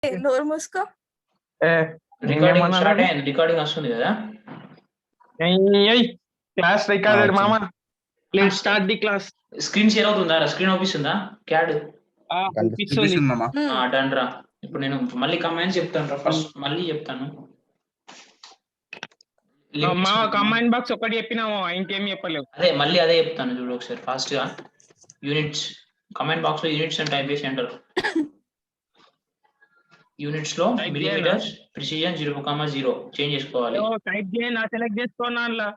నోరు మూసుకో. Recording start అయింది. రికార్డింగ్ వస్తుంది కదా. క్లాస్ రికార్డెడ్ మామా. Let's start the class. Screen share అవుతుందా? స్క్రీన్ అవుపిస్తుందా? క్యాడ్ కనిపిస్తుంది మామా. డన్ రా. ఇప్పుడు నేను మళ్ళీ కమాండ్స్ చెప్తాను రా. ఫస్ట్ మళ్ళీ చెప్తాను. మా కమాండ్ బాక్స్ ఒకటి చెప్పినాము, ఇంకేం చెప్పలేవు. అదే మళ్ళీ అదే చెప్తాను చూడు ఒకసారి ఫాస్ట్ గా. యూనిట్స్ కమాండ్ బాక్స్ లో యూనిట్స్ అని టైప్ చేసి ఎంటర్. యూనిట్స్ లో మిల్లీమీటర్స్ ప్రిసిజన్ 0,0 చేంజ్ చేసుకోవాలి. టైప్ చేయండి, సెలెక్ట్ చేసుకోవాలా?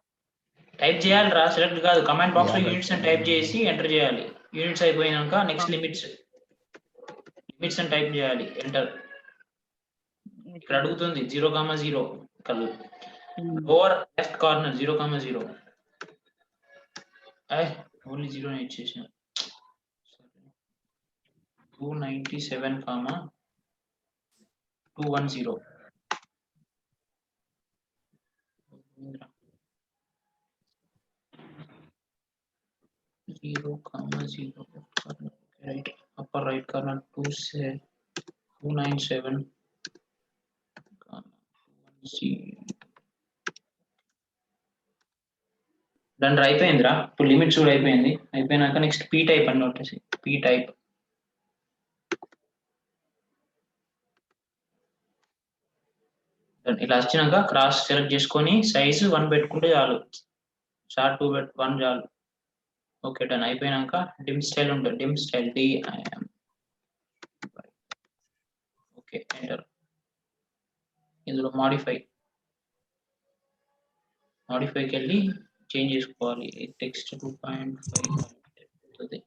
టైప్ చేయాలిరా, సెలెక్ట్ కాదు. కమాండ్ బాక్స్ లో యూనిట్స్ అని టైప్ చేసి ఎంటర్ చేయాలి. యూనిట్స్ అయిపోయినాక నెక్స్ట్ లిమిట్స్ అని టైప్ చేయాలి, ఎంటర్. ఇక్కడ అడుగుతుంది 0,0 కలు లోవర్ లెఫ్ట్ కార్నర్ 0,0. ఓన్లీ 0 ఇచ్చేసాను. 297,210. 0,0 right upper right corner 297. Done అయిపోయిందిరా. ఇప్పుడు లిమిట్స్ కూడా అయిపోయింది. అయిపోయినాక నెక్స్ట్ పీ టైప్ అని నోటేసి పీ టైప్. ఇలా వచ్చినాక క్రాస్ సెలెక్ట్ చేసుకొని సైజు 1 పెట్టుకుంటే చాలు. షార్ట్ 2 1 చాలు. Okay done. అయిపోయినాక డిమ్ స్టైల్ ఉంటుంది. Dim style DIM. Okay enter. ఇందులో మాడిఫైకి వెళ్ళి చేంజ్ చేసుకోవాలి. టెక్స్ట్ 2.5 అవుతుంది.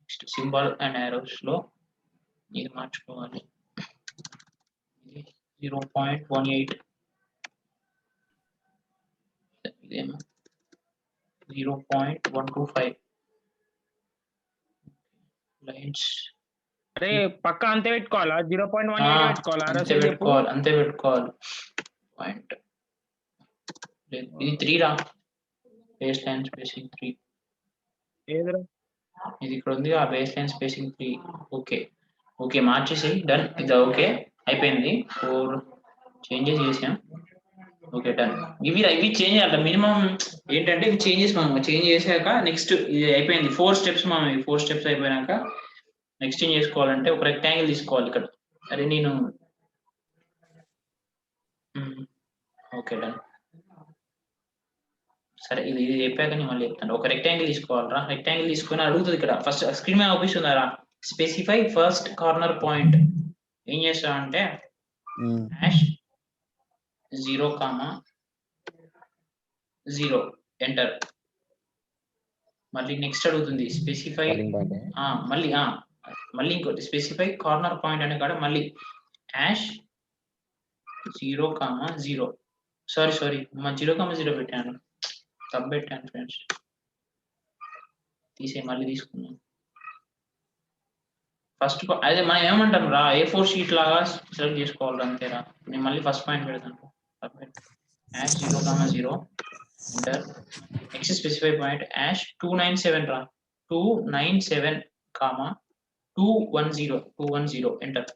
నెక్స్ట్ సింబల్ అండ్ యారోస్ లో ఇది మార్చుకోవాలి. 0.18. ఇదేమో 0.125 లైన్స్. అరే పక్క అంతే పెట్టుకోవాలా? 0.18 పెట్టుకోవాలా? అంతే పెట్టుకోవాలి. పాయింట్ ఇది 3 రా. Base line spacing 3. ఇది ఇక్కడ ఉంది. ఆ బేస్ లైన్ స్పేసింగ్ 3. ఓకే మార్చేసి డన్. ఇది ఓకే అయిపోయింది. 4 చేంజెస్ చేసాం. Okay done. ఇవి చేంజ్ చేయాలి. మినిమం ఏంటంటే ఇవి చేంజ్ చేసాక నెక్స్ట్ ఇది అయిపోయింది. 4 స్టెప్స్ మనం. 4 స్టెప్స్ అయిపోయినాక నెక్స్ట్ ఏం చేసుకోవాలంటే ఒక రెక్టాంగిల్ తీసుకోవాలి ఇక్కడ. అరే నేను ఓకే డన్. సరే ఇది చెప్పాక నేను మళ్ళీ చెప్తాను. ఒక రెక్టాంగిల్ తీసుకోవాలరా. రెక్టాంగిల్ తీసుకొని అడుగుతుంది ఇక్కడ. ఫస్ట్ స్క్రీన్ మీద అవుపిస్తుందా? Specify first corner point. ఏం చేస్తా అంటే (0,0) ఎంటర్. మళ్ళీ నెక్స్ట్ అడుగుతుంది స్పెసిఫై. మళ్ళీ ఇంకోటి స్పెసిఫై కార్నర్ పాయింట్ అనే కాడ మళ్ళీ (0,0). సారీ 0,0 పెట్టాను, తప్పు పెట్టాను ఫ్రెండ్స్. మళ్ళీ తీసుకున్నాను. ఫస్ట్ అదే మనం ఏమంటాం రా, A4 షీట్ లాగా సెలెక్ట్ చేసుకోవాలి అంతేరా. నేను మళ్ళీ ఫస్ట్ పాయింట్ పెడతాను. (0,0) ఎంటర్. నెక్స్ట్ స్పెసిఫై పాయింట్ (297) రా. 297,210 ఎంటర్.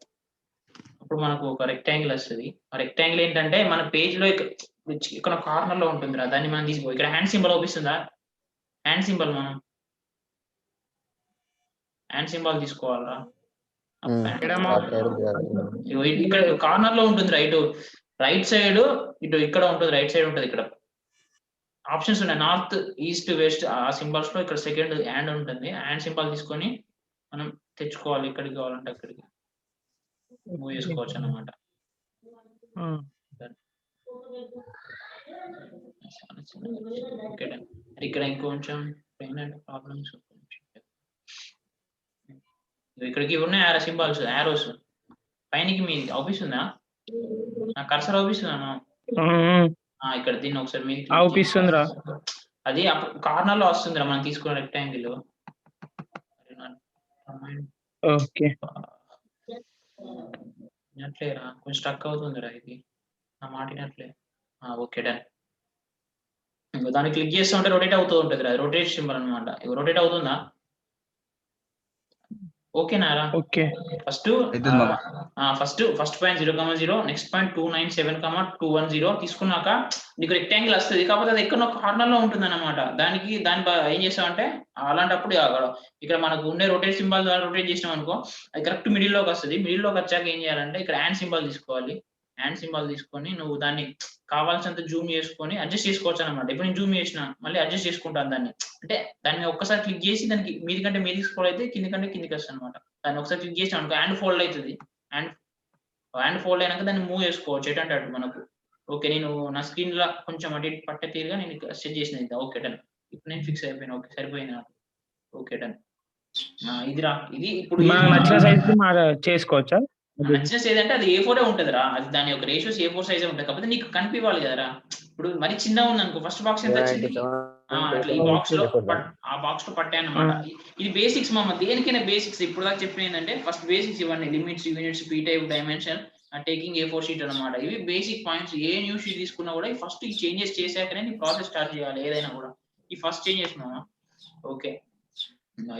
అప్పుడు మనకు ఒక రెక్టాంగిల్ వస్తుంది. ఆ రెక్టాంగిల్ ఏంటంటే మన పేజ్ లో ఇక్కడ కార్నర్ లో ఉంటుందిరా. దాన్ని మనం తీసుకో. ఇక్కడ హ్యాండ్ సింబల్ అవుపిస్తుందా? హ్యాండ్ సింబల్ మనం హ్యాండ్ సింబల్ తీసుకోవాలరా. ఇక్కడ కార్నర్ లో ఉంటుంది. రైట్ సైడ్ ఇటు ఇక్కడ ఉంటుంది. రైట్ సైడ్ ఉంటుంది. ఇక్కడ ఆప్షన్స్ ఉన్నాయి. North, east, west. ఆ సింబల్స్ లో ఇక్కడ సెకండ్ హ్యాండ్ ఉంటుంది. హ్యాండ్ సింబల్ తీసుకొని మనం తెచ్చుకోవాలి. ఎక్కడికి కావాలంటే అక్కడికి మూవ్ చేసుకోవచ్చు అన్నమాట. ఇక్కడ ఇంకొంచెం ప్రాబ్లమ్స్. ఇక్కడికి ఉన్నాయి సింబల్స్, యారోస్. పైనకి మీ అవుపిస్తుందా? నా కర్సర్ అవుపిస్తుందా? ఇక్కడ దీన్ని ఒకసారి మీకు అవుపిస్తుందిరా. అది కార్నర్ లో వస్తుందిరా మనం తీసుకున్న రెక్టాంగిల్. ఓకే వినట్లేరా? కొంచెం స్ట్రక్ అవుతుందిరా ఇది. నా మాట వినట్లే. Okay done. దాన్ని క్లిక్ చేస్తూ ఉంటే రొటేట్ అవుతూ ఉంటుంది. రొటేట్ సింబల్ అనమాట. రొటేట్ అవుతుందా? ఓకేనారా? ఓకే. ఫస్ట్ అవుతుంది మామ. ఫస్ట్ పాయింట్ 0,0, నెక్స్ట్ పాయింట్ 297,210 తీసుకున్నాక నీకు రెక్టాంగిల్ వస్తుంది. కాకపోతే అది ఎక్కడో కార్నర్ లో ఉంటుంది అన్నమాట. దాని ఏం చేస్తామంటే అలాంటప్పుడు ఇక్కడ మనకు ఉండే రొటేట్ సింబల్ ద్వారా రొటేట్ చేసినాం అనుకో, అది కరెక్ట్ మిడిల్ లోకి వస్తుంది. మిడిల్ లోకి వచ్చాక ఏం చేయాలంటే ఇక్కడ హ్యాండ్ సింబల్ తీసుకోవాలి. హ్యాండ్ సింబల్ తీసుకొని నువ్వు దాన్ని కావాల్సినంత జూమ్ చేసుకొని అడ్జస్ట్ చేసుకోవచ్చు అనమాట. ఇప్పుడు నేను జూమ్ చేసిన మళ్ళీ అడ్జస్ట్ చేసుకుంటాను దాన్ని. అంటే దాన్ని ఒక్కసారి క్లిక్ చేసి దానికి మీది కంటే మీది స్క్రోల్ అయితే కింది కంటే కిందికి వస్తుంది అనమాట. దాన్ని ఒకసారి క్లిక్ చేసాం అనుకో హ్యాండ్ ఫోల్డ్ అవుతుంది. హ్యాండ్ ఫోల్డ్ అయినాక దాన్ని మూవ్ చేసుకోవచ్చు ఎటు అంటే అటు మనకు. ఓకే, నేను నా స్క్రీన్ లో కొంచెం అటు ఇటు పట్టే తీరుగా నేను సెట్ చేసిన ఇది. Okay done. ఇప్పుడు నేను ఫిక్స్ అయిపోయినా. ఓకే సరిపోయింది నాకు. Okay done. ఇది ఇప్పుడు మనకు నచ్చిన సైజ్ చేసుకోవచ్చా? నచ్చిన సైజ్ అంటే అది A4 ఉంటదిరా. అది దాని యొక్క రేషియోస్ A4 సైజే ఉంటాయి. కాకపోతే నీకు కనిపించాలి కదరా. ఇప్పుడు మరి చిన్నగా ఉంది అనుకో, ఫస్ట్ బాక్స్ ఎంత వచ్చింది అట్లా ఈ బాక్స్ లో ఆ బాక్స్ లో పట్టాయన్నమాట. ఇది బేసిక్స్ మామ, దేనికైనా బేసిక్స్. ఇప్పుడు దాకా చెప్పిన ఏంటంటే ఫస్ట్ బేసిక్స్ ఇవన్నీ limits, units, P type, dimension, taking A4 sheet అన్నమాట. ఇవి basic points. A new sheet తీసుకున్నా కూడా ఫస్ట్ ఈ చేంజెస్ చేశాకనే నీ ప్రాసెస్ స్టార్ట్ చేయాలి ఏదైనా కూడా. ఈ ఫస్ట్ చేంజెస్ మామ. ఓకే,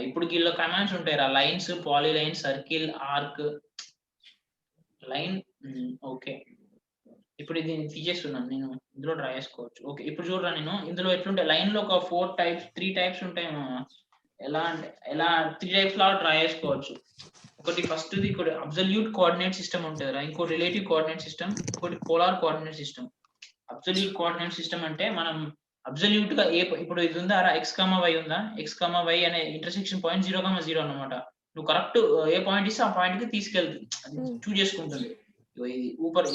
ఇప్పుడు వీళ్ళ కమాండ్స్ ఉంటాయి రా. Lines, polyline, circle, arc, line. Okay, ఇప్పుడు ఇది తీసేస్తున్నాను నేను. ఇందులో డ్రా చేసుకోవచ్చు. ఓకే, ఇప్పుడు చూడరా, నేను ఇందులో ఎట్లుంటే లైన్ లో ఒక 3 టైప్స్ ఉంటాయి. ఎలా అంటే 3 టైప్స్ లా డ్రా చేసుకోవచ్చు. ఒకటి ఫస్ట్ ఇంకోటి అబ్సల్యూట్ కోఆర్డినేట్ సిస్టమ్ ఉంటుందిరా, ఇంకోటి రిలేటివ్ కోఆర్డినేట్ సిస్టమ్, ఇంకోటి polar coordinate system. Absolute coordinate system అంటే మనం అబ్సల్యూట్ గా ఇప్పుడు ఇది ఉందా ఎక్స్ కామా వై ఉందా, ఎక్స్ కామా వై అనే ఇంటర్సెక్షన్ పాయింట్ 0,0 అన్నమాట. నువ్వు కరెక్ట్ ఏ పాయింట్ ఇస్తే ఆ పాయింట్ కి తీసుకెళ్తుంది, అది చూస్ చేసుకుంటుంది. ఇది ఊపర్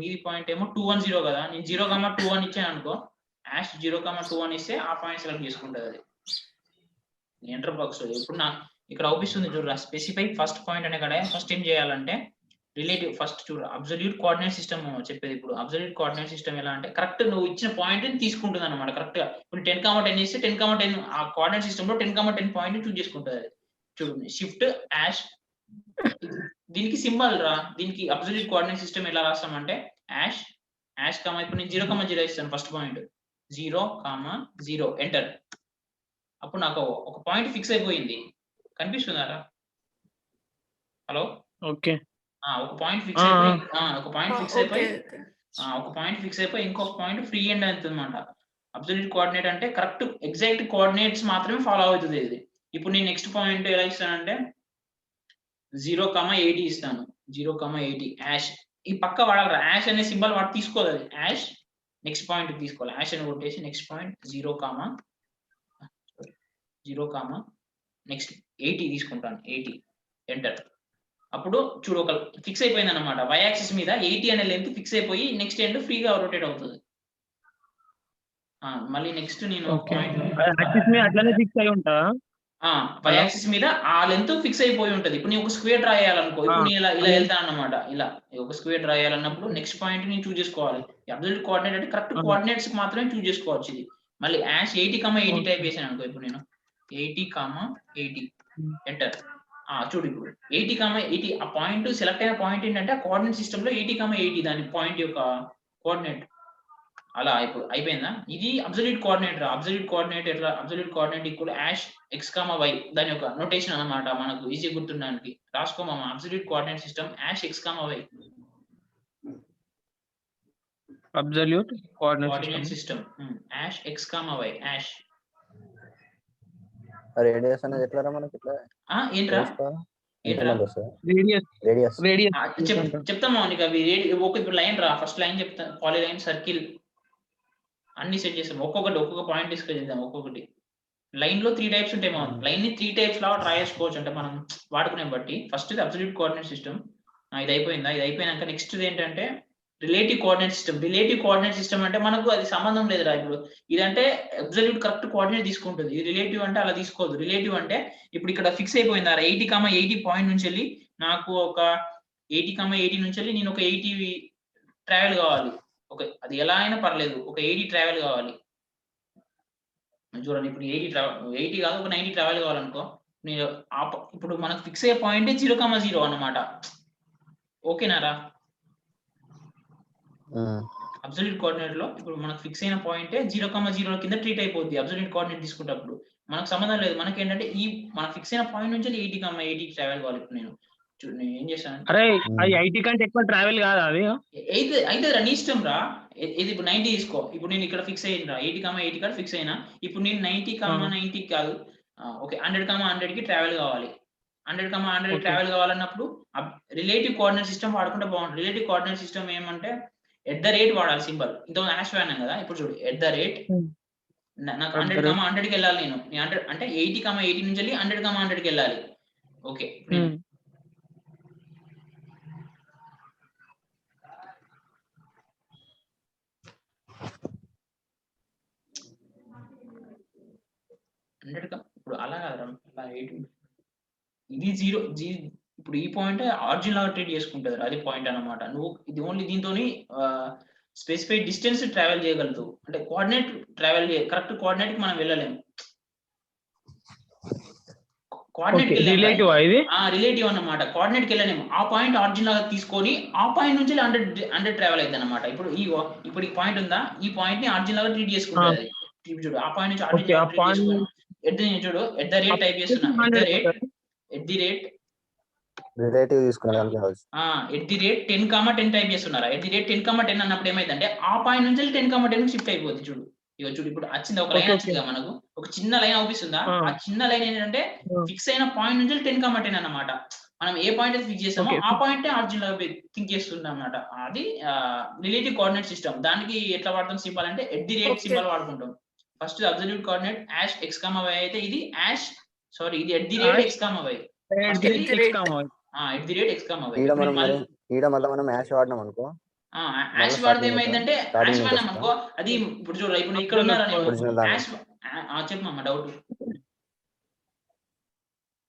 మీది పాయింట్ ఏమో 210 కదా, నేను 0,21 ఇచ్చాను అనుకో, యాష్ 0,21 ఇస్తే ఆ పాయింట్ సెలెక్ట్ చేసుకుంటుంది అది ఎంటర్ బాక్స్ లో. ఇప్పుడు ఇక్కడ అవుపిస్తుంది చూడరా, స్పెసిఫై ఫస్ట్ పాయింట్ అనే కదా. ఫస్ట్ ఏం చేయాలంటే రిలేటివ్ ఫస్ట్ చూడు, అబ్సల్యూట్ కోఆర్డినేట్ సిస్టమ్ చెప్పేది. ఇప్పుడు అబ్సల్యూట్ కోఆర్డినేట్ సిస్టమ్ ఎలా అంటే కరెక్ట్ నువ్వు ఇచ్చిన పాయింట్ తీసుకుంటుంది అనమాట. కరెక్ట్ గా ఇప్పుడు 10,10 ఇస్తే 10,10 ఆ కోఆర్డినేట్ సిస్టమ్ లో 10,10 పాయింట్ చూస్ చేసుకుంటుంది అది. చూడు, షిఫ్ట్ యాష్, దీనికి సింబల్ రా. దీనికి అబ్సల్యూట్ కోఆర్డినేట్ సిస్టమ్ ఎలా రాస్తామంటే యాష్ కామా, ఇప్పుడు నేను 0,0 ఇస్తాను ఫస్ట్ పాయింట్ 0,0 ఎంటర్. అప్పుడు నాకు ఒక పాయింట్ ఫిక్స్ అయిపోయింది. కనిపిస్తున్నారా? Hello, okay. ఒక పాయింట్ ఫిక్స్ అయిపోయి ఇంకొక పాయింట్ ఫ్రీ ఎండ్ అవుతుంది అనమాట. అబ్సల్యూట్ కోఆర్డినేట్ అంటే కరెక్ట్ ఎగ్జాక్ట్ కోఆర్డినేట్స్ మాత్రమే ఫాలో అవుతుంది ఇది. ఇప్పుడు నేను నెక్స్ట్ పాయింట్ ఎలా ఇస్తానంటే 0,80 ఇస్తాను. 0,80 యాష్. ఈ పక్క వాడాలి, యాష్ అనే సింబల్ వాడు తీసుకోవాలి. అది యాష్ నెక్స్ట్ పాయింట్ తీసుకోవాలి. యాష్ అని కొట్టేసి నెక్స్ట్ పాయింట్ 0, నెక్స్ట్ 80 తీసుకుంటాను. 80 ఎంటర్. అప్పుడు చూడు ఒక ఫిక్స్ అయిపోయింది అనమాట. వై యాక్సిస్ మీద 80 అనే లెంత్ ఫిక్స్ అయిపోయి నెక్స్ట్ ఎండ్ ఫ్రీగా రొటేట్ అవుతుంది. మళ్ళీ నెక్స్ట్ నేను అట్లానే ఫిక్స్ అయి ఉంటా. వై యాక్సిస్ మీద ఆ లెంత్ ఫిక్స్ అయిపోయి ఉంటది. ఇప్పుడు నేను ఒక స్క్వేర్ డ్రా చేయాలనుకో, ఇప్పుడు నేను ఇలా వెళ్తాను అనమాట. ఇలా ఒక స్క్వేర్ డ్రా చేయాలన్నప్పుడు నెక్స్ట్ పాయింట్ నేను చూస్ చేసుకోవాలి. అబ్సల్యూట్ కోఆర్డినేట్ అంటే కరెక్ట్ కోఆర్డినేట్స్ మాత్రమే చూస్ చేసుకోవచ్చు. ఇది మళ్ళీ యాష్ 80,80 టైప్ చేశాను అనుకో, ఇప్పుడు నేను 80,80 ఎంటర్. చూడు, ఇప్పుడు 80,80 ఆ పాయింట్ సెలెక్ట్ అయిన పాయింట్ ఏంటంటే ఆ కోఆర్డినేట్ సిస్టమ్ లో 80,80 దాని పాయింట్ యొక్క కోఆర్డినేట్. అలా ఇప్పుడు అయిపోయిందా? ఇది అబ్సల్యూట్ కోఆర్డినేట్ రా. అబ్సల్యూట్ కోఆర్డినేట్ ఎట్లా? Absolute coordinate equal hash x, y దాని యొక్క నోటేషన్ అన్నమాట. మనకు ఈజీ గుర్తుండడానికి రాసుకోమా. Absolute coordinate system ash x, y. Absolute coordinate system ash x, y. Hash radius అనేది ఎట్లా రా మనకి? ఇట్లా ఏంట్రా చెప్తామా నీకు అవి. ఇప్పుడు లైన్ రా, ఫస్ట్ లైన్ చెప్తా. పాలీలైన్, సర్కిల్ అన్ని సెట్ చేస్తాం. ఒక్కొక్క పాయింట్ డిస్కస్ చేద్దాం. ఒక్కొక్కటి లైన్ లో 3 టైప్స్ ఉంటాయి. మనం లైన్ ని 3 టైప్స్ లా ట్రై చేసుకోవచ్చు అంటే మనం వాడుకునే బట్టి. ఫస్ట్ ఇది అబ్సల్యూట్ కోఆర్డినేట్ సిస్టమ్. ఇది అయిపోయిందా? ఇది అయిపోయినాక నెక్స్ట్ ఏంటంటే relative coordinate system. Relative coordinate system అంటే మనకు అది సంబంధం లేదురా. ఇప్పుడు ఇదంటే అబ్సల్యూట్ కరెక్ట్ కోఆర్డినేట్ తీసుకుంటుంది. ఇది రిలేటివ్ అంటే అలా తీసుకోదు. రిలేటివ్ అంటే ఇప్పుడు ఇక్కడ ఫిక్స్ అయిపోయిందా 80,80 పాయింట్ నుంచి వెళ్ళి నాకు ఒక 80,80 నుంచి వెళ్ళి నేను ఒక 80 ట్రావెల్ కావాలి. ఓకే, అది ఎలా అయినా పర్లేదు, ఒక 80 ట్రావెల్ కావాలి. చూడండి, ఇప్పుడు 80 కాదు, ఒక 90 ట్రావెల్ కావాలనుకో, నేను ఇప్పుడు మనకు ఫిక్స్ అయ్యే పాయింట్ 0,0 అన్నమాట. ఓకేనారా? అబ్సల్యూట్ కోఆర్డినేట్ లో ఇప్పుడు మనకు ఫిక్స్ అయిన పాయింటే 0,0 కింద ట్రీట్ అయిపోద్ది అబ్సల్యూట్ కోఆర్డినేట్ తీసుకున్నప్పుడు. మనకు సంబంధం లేదు. మనకేంటంటే ఈ మన ఫిక్స్ అయిన పాయింట్ నుంచి 80,80కి ట్రావెల్ కావాలి. ఇప్పుడు నేను ఏం చేశానంటే అరే అది 80 కంటే ఎక్కువ ట్రావెల్ కాదా అది? అయితే నీ ఇష్టం రా. ఇది ఇప్పుడు 90 తీసుకో. ఇప్పుడు నేను ఇక్కడ ఫిక్స్ అయ్యిండ్రా 80,80 కాడ ఫిక్స్ అయినా. ఇప్పుడు నేను 90,90 కాదు. ఓకే 100,100కి ట్రావెల్ కావాలి. 100,100 ట్రావెల్ కావాలన్నప్పుడు రిలేటివ్ కోఆర్డినేట్ సిస్టమ్ వాడుకుంటే బాగుంటుంది. రిలేటివ్ కోఆర్డినేట్ సిస్టమ్ ఏమంటే @ వాడాలి సింబల్. ఇంతకుముందు హాష్ వాడినాం కదా. ఇప్పుడు చూడు నాకు 100,100కి వెళ్ళాలి నేను 100 అంటే 80,80 నుంచి వెళ్ళి 100,100కి వెళ్ళాలి. ఓకే ఇప్పుడు అలా కాదురా. ఇది 0 ఇప్పుడు ఈ పాయింట్ ఆరిజిన్ లాగా ట్రీట్ చేసుకుంటుంది. అది పాయింట్ అన్నమాట. నువ్వు ఇది ఓన్లీ దీంతోని స్పెసిఫైడ్ డిస్టెన్స్ ట్రావెల్ చేయగలుగుతావు. అంటే కోఆర్డినేట్ ట్రావెల్ కరెక్ట్ కోఆర్డినేట్ కి మనం వెళ్ళలేము. కోఆర్డినేట్ రిలేటివ్ అన్నమాట. కోఆర్డినేట్ కి వెళ్ళలేము. ఆ పాయింట్ ఆరిజిన్ లాగా తీసుకొని ఆ పాయింట్ నుంచి 100 ట్రావెల్ అవుతుంది అన్నమాట. ఇప్పుడు ఈ పాయింట్ ఉందా, ఈ పాయింట్ ని ఆరిజిన్ లాగా ట్రీట్ చేసుకుంటుంది. చూడు ఆ పాయింట్ నుంచి ఆరిజిన్ లాగా ట్రీట్ చేసుకొని చూడు @ టైప్ చేస్తున్నా. @ రిలేటివ్ తీసుకున్నాను @ 10,10 టైప్ చేస్తున్నారా. @ 10,10 అన్నప్పుడు ఏమైందంటే ఆ పాయింట్ నుంచి 10,10 షిఫ్ట్ అయిపోద్ది. చూడు ఇప్పుడు వచ్చింది ఒక లైన్ వచ్చింది కదా మనకు. ఒక చిన్న లైన్ అవుపిస్తుందా. ఆ చిన్న లైన్ ఏంటంటే ఫిక్స్ అయిన పాయింట్ నుంచి 10,10 అన్నమాట. మనం ఏ పాయింట్ అయితే ఫిక్స్ చేస్తామో ఆ పాయింట్ ఆరిజిన్ లాగా థింక్ చేస్తుంది అన్నమాట. అది రిలేటివ్ కోఆర్డినేట్ సిస్టమ్. దానికి ఎట్లా వాడతాం సింబల్ అంటే @ సింబల్ వాడుకుంటాం. ఫస్ట్ అబ్సల్యూట్ కోఆర్డినేట్ #x,y అయితే ఇది ఇది @x,y. ఈడ మళ్ళీ మనం హాష్ వాడినాం అనుకో. హాష్ వాడితే ఏమైందంటే హాష్ వాడినాం అనుకో అది ఇప్పుడు చూడ ఇప్పుడు ఇక్కడ ఉన్నారా చెప్పమ్మా డౌట్.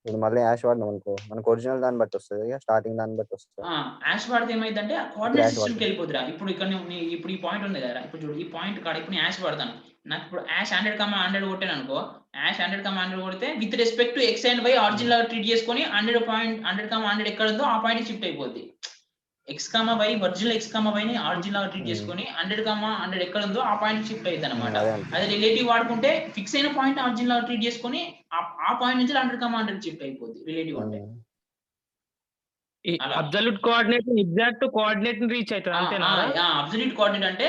ఇప్పుడు మళ్ళీ హాష్ వాడినాం అనుకో మనకు ఒరిజినల్ దాన్ని బట్టి వస్తుంది. స్టార్టింగ్ దాన్ని బట్టి వస్తుంది. హాష్ వాడితే ఏమైందంటే కోఆర్డినేట్ సిస్టమ్ కి వెళ్ళిపోతురా. ఇప్పుడు ఇక్కడ ఇప్పుడు ఈ పాయింట్ ఉంది కదా. ఇప్పుడు చూడు ఈ పాయింట్ కాడ ఇప్పుడు హాష్ వాడతాను. నాకు ఇప్పుడు #100,100 కొట్టాను అనుకో. #100,100 కొడితే with respect to x and y origin లాగా ట్రీట్ చేసుకొని 100,100 ఎక్కడ ఉందో ఆ పాయింట్ షిఫ్ట్ అయిపోద్ది. x,y ఒరిజినల్ x,y ని ఆరిజిన్ లాగా ట్రీట్ చేసుకొని 100,100 ఎక్కడ ఉందో ఆ పాయింట్ షిఫ్ట్ అయ్యింది అన్నమాట. అదే రిలేటివ్ వాడుకుంటే ఫిక్స్ అయిన పాయింట్ ఆరిజిన్ లాగా ట్రీట్ చేసుకొని ఆ పాయింట్ నుంచి 100,100 షిఫ్ట్ అయిపోద్ది రిలేటివ్ అంటే. అబ్సల్యూట్ కోఆర్డినేట్ ఎగ్జాక్ట్ కోఆర్డినేట్ ని రీచ్ అవుతుంది అంతేనా? అబ్సల్యూట్ కోఆర్డినేట్ అంటే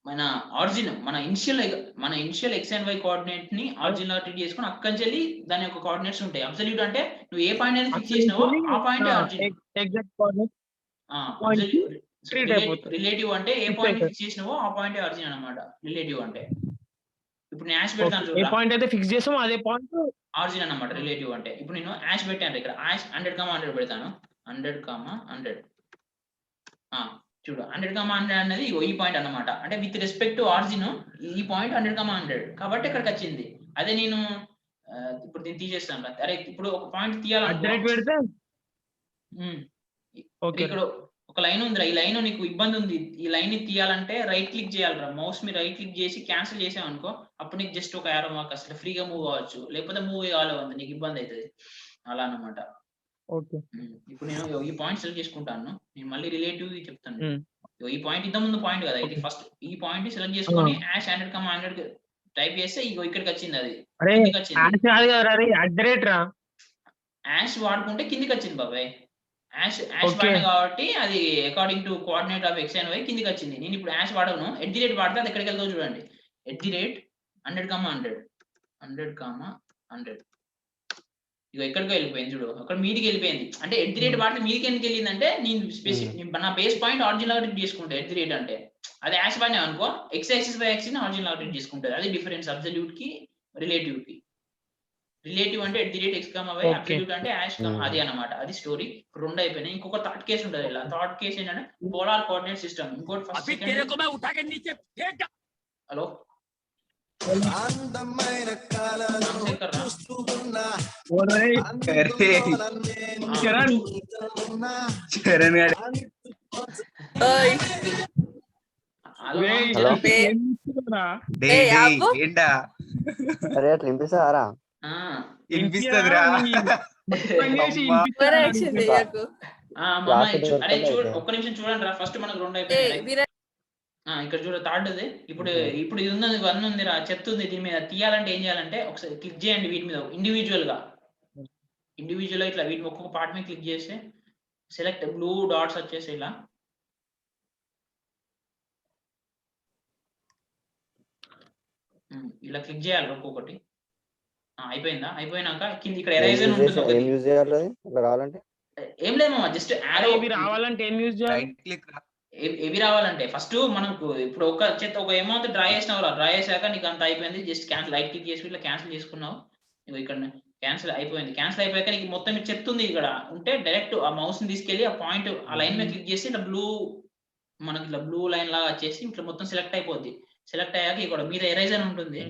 మన ఆరిజిన్ మన initial x and y coordinate ని ఆరిజిన్ లాగా ట్రీట్ చేసుకొని అక్కడి నుంచి దాని యొక్క కోఆర్డినేట్స్ ఉంటాయి. అబ్సల్యూట్ అంటే నువ్వు ఏ పాయింట్ అయితే ఫిక్స్ చేసినావో ఆ point origin. Exact coordinate relative అంటే ఏ పాయింట్ ఫిక్స్ చేసినావో ఆ పాయింట్ ఆరిజిన్ అన్నమాట. రిలేటివ్ అంటే ఇప్పుడు నేను హాష్ పెడతాను చూడు. ఏ పాయింట్ అయితే ఫిక్స్ చేసామో అదే పాయింట్ ఆరిజిన్ అన్నమాట. రిలేటివ్ అంటే ఇప్పుడు నేను హాష్ పెట్టాను ఇక్కడ 100,100 పెడతాను. 100,100 చూడు 100,100 అనేది ఈ పాయింట్ అన్నమాట. అంటే విత్ రెస్పెక్ట్ టు ఆరిజిన్ ఈ పాయింట్ 100,100 కాబట్టి ఇక్కడికి వచ్చింది. అదే నేను ఇప్పుడు దీన్ని తీసేస్తాను. అరే ఇప్పుడు ఒక పాయింట్ తీయాలంటే ఇక్కడ ఒక లైన్ ఉందిరా. ఈ లైన్ నీకు ఇబ్బంది ఉంది. ఈ లైన్ ని తీయాలంటే రైట్ క్లిక్ చేయాలిరా. మౌస్ మీద రైట్ క్లిక్ చేసి క్యాన్సిల్ చేసావు అనుకో అప్పుడు నీకు జస్ట్ ఒక యారో మార్క్ అసలు ఫ్రీగా మూవ్ అవ్వచ్చు. లేకపోతే మూవ్ కావాలి నీకు ఇబ్బంది అవుతుంది. అలా అన్నమాట. ఇప్పుడు నేను ఈ పాయింట్ సెలెక్ట్ చేసుకుంటాను. నేను మళ్ళీ రిలేటివ్ చెప్తాను. ఈ పాయింట్ ఇంత ముందు పాయింట్ కదా. ఇది ఫస్ట్ ఈ పాయింట్ సెలెక్ట్ చేసుకొని #100,100 టైప్ చేస్తే ఇక్కడికి వచ్చింది. అది హాష్ వాడుకుంటే కిందికి వచ్చింది బాబాయ్. హాష్ వాడిన కాబట్టి అది according to coordinate of x and y కిందికి వచ్చింది. నేను ఇప్పుడు హాష్ వాడను. @ వాడితే అది ఎక్కడికి వెళ్తావు చూడండి. @100,100 100,100 ఎక్కడికో వెళ్ళిపోయింది చూడు. అక్కడ మీదికి వెళ్ళిపోయింది. అంటే @ వాడితే మీదికి ఎందుకు వెళ్ళిందంటే నేను నా బేస్ పాయింట్ ఆరిజిన్ లాగా ట్రీట్ చేసుకుంటా. @ అంటే అది హాష్ వాడినా అనుకో x యాక్సిస్ y యాక్సిస్ ని ఆరిజిన్ లాగా ట్రీట్ చేసుకుంటుంది. అది డిఫరెన్స్ అబ్సల్యూట్ కి రిలేటివ్ కి. రిలేటివ్ అంటే @x,y అబ్సల్యూట్ అంటే హాష్ అది అన్నమాట. అది స్టోరీ. రెండు అయిపోయినాయి. ఇంకొక థర్డ్ కేసు ఉంటుంది. ఇలా థర్డ్ కేసు ఏంటంటే పోలార్ కోఆర్డినేట్ సిస్టమ్. ఇంకోటి ఫస్ట్ హలో అరే అట్లా వినిపిస్తారా? ఒక్క నిమిషం చూడండి రా. ఫస్ట్ మనకు రెండు అయిపోయినాయి. ఇక్కడ చూడ థర్డ్ది ఇప్పుడు ఇప్పుడు ఇది ఉన్నది 1 ఉంది రా, చెత్త ఉంది. దీని మీద తీయాలంటే ఏం చేయాలంటే ఒకసారి క్లిక్ చేయండి వీటి మీద ఇండివిజువల్ గా ఇట్లా వీటి ఒక్కొక్క పార్ట్ మీద క్లిక్ చేస్తే సెలెక్ట్ బ్లూ డాట్స్ వచ్చేసి ఇలా ఇలా క్లిక్ చేయాలి ఒక్కొక్కటి. అయిపోయిందా? అయిపోయినాక కింద ఇక్కడ ఎరేజర్ ఉంటుంది ఒకటి. ఏం యూజ్ చేయాలి అది అట్లా రావాలంటే? ఏం లేదు మామ, జస్ట్ యారో. ఇవి రావాలంటే ఏం యూజ్ చేయాలి? రైట్ క్లిక్ ఏవి రావాలంటే ఫస్ట్ మనకు ఇప్పుడు ఒక అమౌంట్ డ్రా చేసినావు, డ్రా చేశాక నీకు అంత అయిపోయింది. జస్ట్ క్యాన్సిల్ రైట్ క్లిక్ చేసి ఇట్లా క్యాన్సిల్ చేసుకున్నావు. ఇగో ఇక్కడ క్యాన్సిల్ అయిపోయింది. క్యాన్సిల్ అయిపోయాక నీకు మొత్తం చెత్త ఉంది ఇక్కడ ఉంటే డైరెక్ట్ ఆ మౌస్ ని తీసుకెళ్లి ఆ పాయింట్ ఆ లైన్ మీద క్లిక్ చేసి ఇట్లా మనకి ఇట్లా బ్లూ లైన్ లాగా వచ్చేసి ఇట్లా మొత్తం సెలెక్ట్ అయిపోద్ది. సెలెక్ట్ అయ్యాక ఇక్కడ మీద ఎరేజ్ అని ఉంటుంది.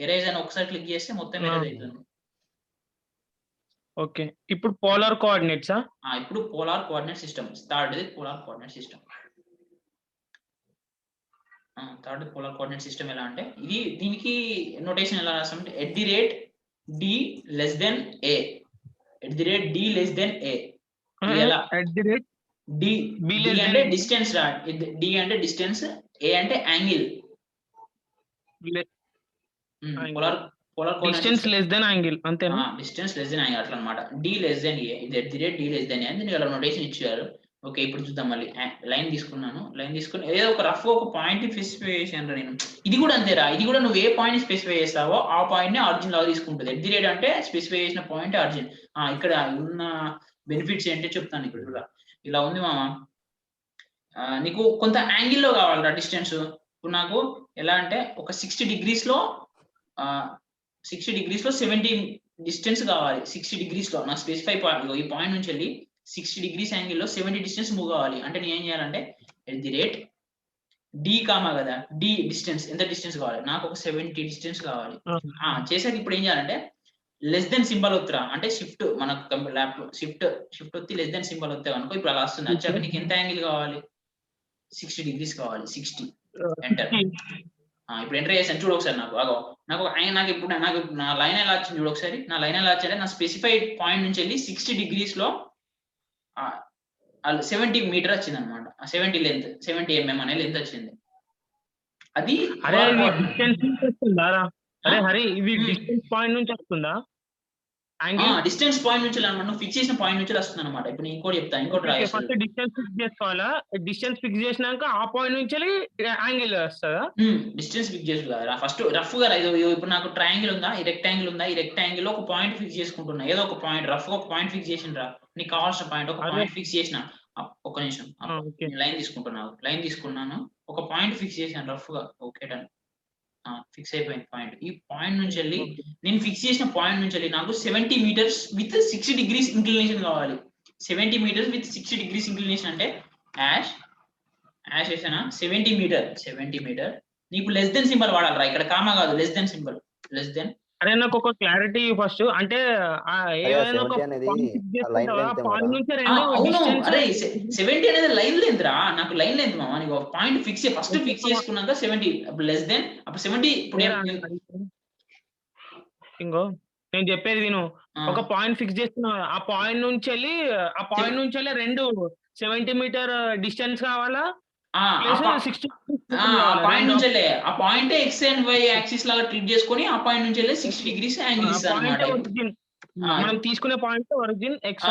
ఎరేజ్ అని ఒకసారి క్లిక్ చేస్తే మొత్తం ఎరేజ్ అవుతుంది. ఓకే, ఇప్పుడు పోలార్ కోఆర్డినేట్సా? ఇప్పుడు polar coordinate system third polar coordinate system. Third polar coordinate system ఎలా అంటే ఇది దీనికి నోటేషన్ ఎలా రాస్తామంటే @d a @d ఎలా d అంటే డిస్టెన్స్ రా, d అంటే డిస్టెన్స్, a అంటే angle. Polar distance less than angle అంతేనా? డిస్టెన్స్ లెస్ దెన్ యాంగిల్ అట్లా అన్నమాట. d less than a ఇది @d less than a అని దీనికి అలా నోటేషన్ ఇచ్చారు. ఓకే, ఇప్పుడు చూద్దాం. మళ్ళీ లైన్ తీసుకున్నాను. లైన్ తీసుకుని ఏదో ఒక రఫ్ ఒక పాయింట్ స్పెసిఫై చేశాను రా నేను. ఇది కూడా అంతేరా, ఇది కూడా నువ్వు ఏ పాయింట్ స్పెసిఫై చేస్తావో ఆ పాయింట్ ని ఆరిజిన్ లాగా తీసుకుంటుంది. @ అంటే స్పెసిఫై చేసిన పాయింట్ ఆరిజిన్. ఇక్కడ ఉన్న బెనిఫిట్స్ ఏంటో చెప్తాను. ఇక్కడ కూడా ఇలా ఉంది మామ. నీకు కొంత యాంగిల్లో కావాలరా డిస్టెన్స్. ఇప్పుడు నాకు ఎలా అంటే ఒక 60 degrees లో 70 డిస్టెన్స్ కావాలి. 60 degrees లో నా స్పెసిఫై పాయింట్ ఈ పాయింట్ నుంచి వెళ్ళి 60 degrees యాంగిల్లో 70 డిస్టెన్స్ మూవ్ కావాలి. అంటే నేను ఏం చేయాలంటే @d కదా, d డిస్టెన్స్ ఎంత డిస్టెన్స్ కావాలి నాకు? ఒక 70 డిస్టెన్స్ కావాలి. చేసాక ఇప్పుడు ఏం చేయాలంటే లెస్ దెన్ సింబల్ వస్తురా అంటే షిఫ్ట్ మనకు ల్యాప్టాప్ షిఫ్ట్ వచ్చి లెస్ దెన్ సింబల్ వస్తే అనుకో ఇప్పుడు అలా వస్తుంది. వచ్చాక నీకు ఎంత యాంగిల్ కావాలి? 60 degrees కావాలి. 60 ఎంటర్. ఇప్పుడు ఎంటర్ చేసాను చూడు ఒకసారి. నాకు ఇప్పుడు నా లైన్ ఎలా వచ్చింది చూడు ఒకసారి. నా లైన్ ఎలా వచ్చిందంటే నా స్పెసిఫైడ్ పాయింట్ నుంచి వెళ్ళి 60 degrees లో 70 మీటర్ వచ్చింది అనమాట. 70 లెంత్ 70 mm అనే లెంత్ వచ్చింది. అది డిస్టెన్స్ పాయింట్ నుంచి వస్తుందా? డిస్టెన్స్ పాయింట్ నుంచి నువ్వు ఫిక్స్ చేసిన పాయింట్ నుంచి వస్తుంది అనమాట. ఇప్పుడు నేను ఇంకోటి చెప్తాను. ఇంకోటి ఫస్ట్ డిస్టెన్స్ ఫిక్స్ చేసుకోవాలా? డిస్టెన్స్ ఫిక్స్ చేసినాక ఆ పాయింట్ నుంచి యాంగిల్ వస్తుందా? డిస్టెన్స్ ఫిక్స్ చేసుకోవాలి ఫస్ట్ రఫ్ గా. ఇప్పుడు నాకు ట్రయాంగిల్ ఉందా, ఈ రెక్టాంగిల్ ఉందా, ఈ రెక్టాంగిల్ లో ఒక పాయింట్ ఫిక్స్ చేసుకుంటున్నా. ఏదో ఒక పాయింట్ రఫ్ గా ఒక పాయింట్ ఫిక్స్ చేసిండ్రా. నీకు కావాల్సిన పాయింట్ ఒక పాయింట్ ఫిక్స్ చేసిన. ఒక నిమిషం లైన్ తీసుకుంటున్నావు. లైన్ తీసుకున్నాను, ఒక పాయింట్ ఫిక్స్ చేశాను రఫ్ గా. ఓకే డన్, ఫిక్స్ అయిపోయింది పాయింట్. ఈ పాయింట్ నుంచి వెళ్ళి నేను ఫిక్స్ చేసిన పాయింట్ నుంచి వెళ్ళి నాకు 70 meters విత్ 60 degrees ఇంక్లినేషన్ కావాలి. 70 meters విత్ 60 degrees ఇంక్లినేషన్ అంటే యాష్ వేసానా 70 meter. నీకు లెస్ దెన్ సింబల్ వాడాలరా, ఇక్కడ కామా కాదు, less than symbol. Less than అరే నాకు ఒక క్లారిటీ ఫస్ట్ అంటే ఏదైనా ఒక పాయింట్ నుంచి అవును. అరే 70 అనేది లైన్ లెంత్ రా, నాకు లైన్ లెంత్ మామ. నీకు ఒక పాయింట్ ఫిక్స్ ఫస్ట్ ఫిక్స్ చేసుకున్నాక 70 అప్పుడు లెస్ దెన్ అప్పుడు 70. ఇప్పుడు ఇంకో నేను చెప్పేది విను. ఒక పాయింట్ ఫిక్స్ చేస్తున్నా, ఆ పాయింట్ నుంచి వెళ్ళి 70 meter డిస్టెన్స్ కావాలా? పాయింట్ నుంచి ఆ point x and y axis లాగా ట్రీట్ చేసుకొని ఆ పాయింట్ నుంచి 60 degrees యాంగిల్ ఇస్తాను. మనం తీసుకునే పాయింట్ ఒరిజిన్ ఎక్స్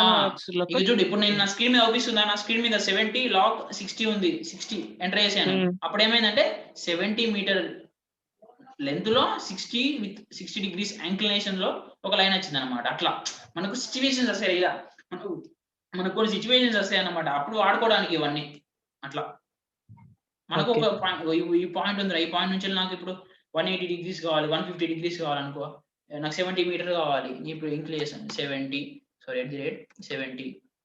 చూడు. ఇప్పుడు నేను నా స్క్రీన్ మీద చూపిస్తున్నా. నా స్క్రీన్ మీద 70 లాక్ 60 ఉంది. 60 ఎంటర్ చేశాను. అప్పుడు ఏమైందంటే 70 meter లెంత్ లో 60 degrees ఇంక్లినేషన్ లో ఒక లైన్ వచ్చింది అనమాట. అట్లా మనకు సిచ్యువేషన్స్ వస్తాయి. ఇలా మనకు కొన్ని సిచ్యువేషన్స్ వస్తాయి అన్నమాట. అప్పుడు వాడుకోవడానికి ఇవన్నీ అట్లా. మనకు ఒక ఈ పాయింట్ ఉంది. ఈ పాయింట్ నుంచి నాకు ఇప్పుడు 180 degrees కావాలి, 150 degrees కావాలనుకో. నాకు 70 meter కావాలి. ఇప్పుడు ఇంక్లినేషన్ 70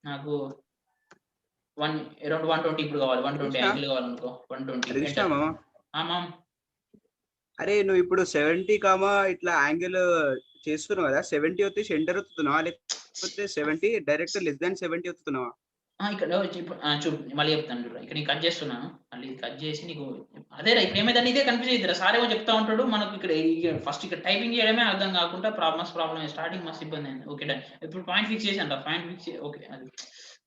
నాకు అరౌండ్ 120 ఇప్పుడు కావాలి. 120 యాంగిల్ కావాలనుకో. 120. అరే నువ్వు ఇప్పుడు 70 ఇట్లా యాంగిల్ చేస్తున్నావు కదా, 70 వచ్చేసి ఎంటర్ అవుతున్నావా లేకపోతే 70 డైరెక్ట్ లెస్ దాన్ 70 అవుతున్నావా? ఇక్కడ మళ్ళీ చెప్తాను చూడ. ఇక్కడ నేను కట్ చేస్తున్నాను. మళ్ళీ కట్ చేసి నీకు అదేరా ఇప్పుడు ఏమైందని ఇదే కన్ఫ్యూజ్ అవుతారా. సార్ ఏమో చెప్తా ఉంటాడు, మనకు ఇక్కడ ఫస్ట్ ఇక్కడ టైపింగ్ చేయడమే అర్థం కాకుండా ప్రాబ్లం స్టార్టింగ్ మస్తు ఇబ్బంది అయింది. Okay done. ఇప్పుడు పాయింట్ ఫిక్స్ చేసి అంట. Point fix okay. అది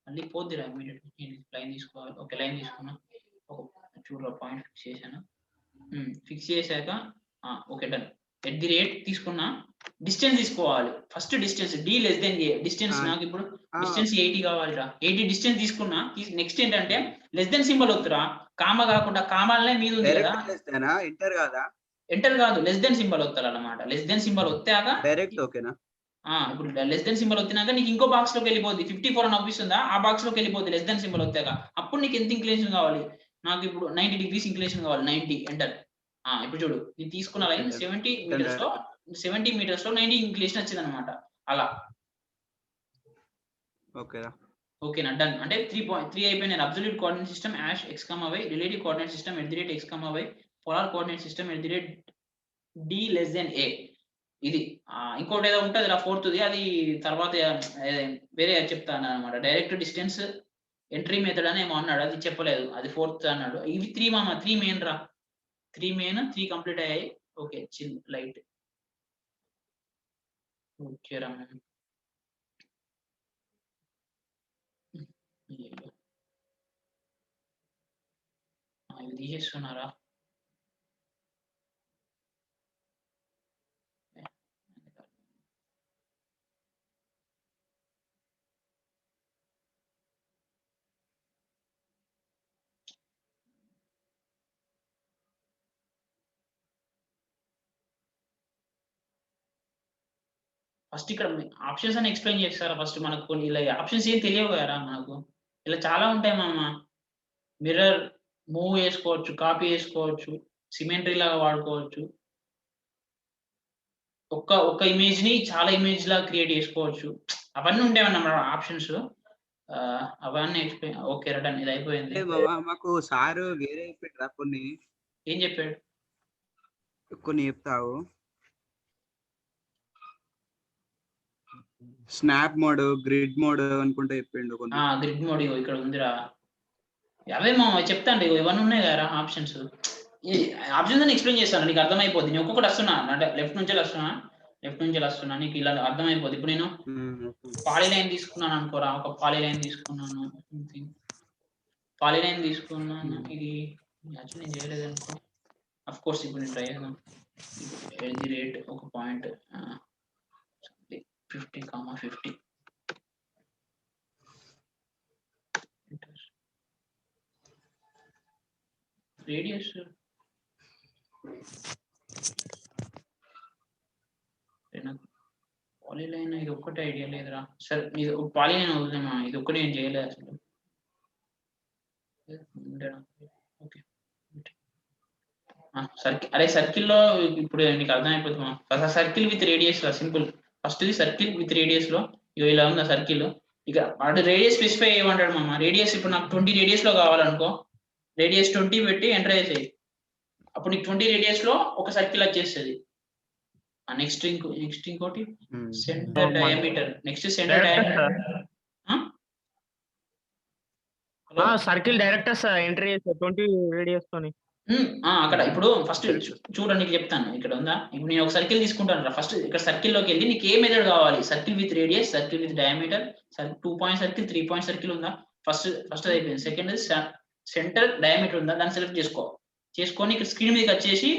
మళ్ళీ పోద్దిరా ఇమీడియట్ లైన్ తీసుకోవాలి. ఓకే లైన్ తీసుకున్నా. చూడరా పాయింట్ ఫిక్స్ చేశాను. ఫిక్స్ చేశాక okay done. At the rate తీసుకున్నా, డిస్టెన్స్ తీసుకోవాలి first. Distance D less than A. Distance నాకు ఇప్పుడు డిస్టెన్స్ 80 కావాలిరా. 80 డిస్టెన్స్ తీసుకున్నా. నెక్స్ట్ ఏంటంటే లెస్ దెన్ సింబల్ వద్దురా, కామా కాకుండా కామాలనే మీద ఉంది కదా, ఎంటర్ కాదా, ఎంటర్ కాదు, లెస్ దెన్ సింబల్ వస్తారు అన్నమాట. లెస్ దెన్ సింబల్ వచ్చాక డైరెక్ట్ ఓకేనా. ఇప్పుడు లెస్ దెన్ సింబల్ వచ్చినాక నీకు ఇంకో బాక్స్ లోకి వెళ్ళిపోద్ది. 54 అని అనిపిస్తుందా, ఆ బాక్స్ లోకి వెళ్ళిపోద్ది లెస్ దెన్ సింబల్ వచ్చాక. అప్పుడు నీకు ఎంత ఇంక్లినేషన్ కావాలి, నాకు ఇప్పుడు 90 degrees ఇంక్లినేషన్ కావాలి. 90 ఎంటర్. ఇప్పుడు చూడు నేను తీసుకున్న లైన్ 70 meters లో 70 meters లో 90 ఇంక్లినేషన్ వచ్చింది అనమాట. అలా ఓకేనా, డన్. అంటే 3 అయిపోయినాయి. Absolute coordinate system ash x, y, relative coordinate system @x, y, polar coordinate system @d less than a. ఇది ఇంకోటి ఏదో ఉంటుంది రా, 4th అది తర్వాత వేరే చెప్తాను అనమాట. డైరెక్ట్ డిస్టెన్స్ ఎంట్రీ మెథడ్ అని ఏమో అన్నాడు, అది చెప్పలేదు, అది 4th అన్నాడు. ఇవి 3 మెయిన్ రా. 3 మెయిన్, 3 కంప్లీట్ అయ్యాయి. Okay chill light. ఓకే రా, ఇవి తీసేస్తున్నారా. ఫస్ట్ ఇక్కడ ఆప్షన్స్ అని ఎక్స్ప్లెయిన్ చేస్తారా ఫస్ట్. మనకు కొన్ని ఇలా ఆప్షన్స్ ఏం తెలియవు కదా మనకు, ఇలా చాలా ఉంటాయి మామ. మిర్రర్ మూవ్ చేసుకోవచ్చు, కాపీ చేసుకోవచ్చు, సిమెట్రీ లాగా వాడుకోవచ్చు, ఒక్క ఇమేజ్ ని చాలా ఇమేజ్ లాగా క్రియేట్ చేసుకోవచ్చు. అవన్నీ ఉంటాయన్నమాట ఆప్షన్స్. అవన్నీ ఎక్స్ప్లెయిన్. ఓకే రిటర్న్ ఇది అయిపోయింది. మాకు సారు వేరే చెప్పాడు, కొన్ని ఏం చెప్పాడు, కొన్ని చెప్తావు. స్నాప్ మోడ్, గ్రిడ్ మోడ్ అనుకుంటా చెప్పిండు. గ్రిడ్ మోడ్ ఇక్కడ ఉందిరా. అవే మా చెప్తాండి, ఇవన్నీ ఉన్నాయి కదా ఆప్షన్స్. ఆప్షన్స్ అని ఎక్స్ప్లెయిన్ చేస్తాను, నీకు అర్థమైపోద్ది. నేను ఒక్కొక్కటి వస్తున్నా అంటే లెఫ్ట్ నుంచి వస్తున్నా, నీకు ఇలా అర్థమైపోద్ది. ఇప్పుడు నేను పాలీలైన్ తీసుకున్నాను అనుకోరా, ఒక పాలీలైన్ తీసుకున్నాను. ఇది యాక్చువల్లీ నేను చేయలేదు అనుకో. అఫ్ కోర్స్ ఇప్పుడు నేను ట్రై చేద్దాం. ది రేట్ ఒక పాయింట్ 50, 50 రేడియస్ పాలీలైన్. ఇది ఒక్కటే ఐడియా లేదురా. సరే ఇది పాలీలైన్ అవుతుందేమా, ఇది ఒక్కటి నేను చేయలేదు అసలు. Okay circle. అరే సర్కిల్లో ఇప్పుడు నీకు అర్థమైపోతుందా. సర్కిల్ విత్ రేడియస్ రా, simple. First circle with radius లో ఇలా ఉందా సర్కిల్. ఇక అంటే రేడియస్ స్పెసిఫై ఏమంటాడు మామ. రేడియస్ ఇప్పుడు నాకు 20 రేడియస్ లో కావాలనుకో, రేడియస్ 20 పెట్టి ఎంటర్ చేసేయి. అప్పుడు నీకు 20 రేడియస్ లో ఒక సర్కిల్ వచ్చేస్తుంది. నెక్స్ట్ ఇంకోటి centre diameter. Next centre diameter circle direct enter చేస్తారు 20 రేడియస్ తోని. అక్కడ ఇప్పుడు ఫస్ట్ చూడండి, నీకు చెప్తాను. ఇక్కడ ఉందా, ఇప్పుడు నేను ఒక సర్కిల్ తీసుకుంటాను. ఫస్ట్ ఇక్కడ సర్కిల్ లోకి వెళ్ళి నీకు ఏ మెథడ్ కావాలి, circle with radius, circle with diameter, 2 point circle, 3 point circle ఉందా. ఫస్ట్ అయిపోయింది. సెకండ్ సెంటర్ డయామీటర్ ఉందా, దాన్ని సెలెక్ట్ చేసుకొని ఇక్కడ స్క్రీన్ మీదకి వచ్చేసి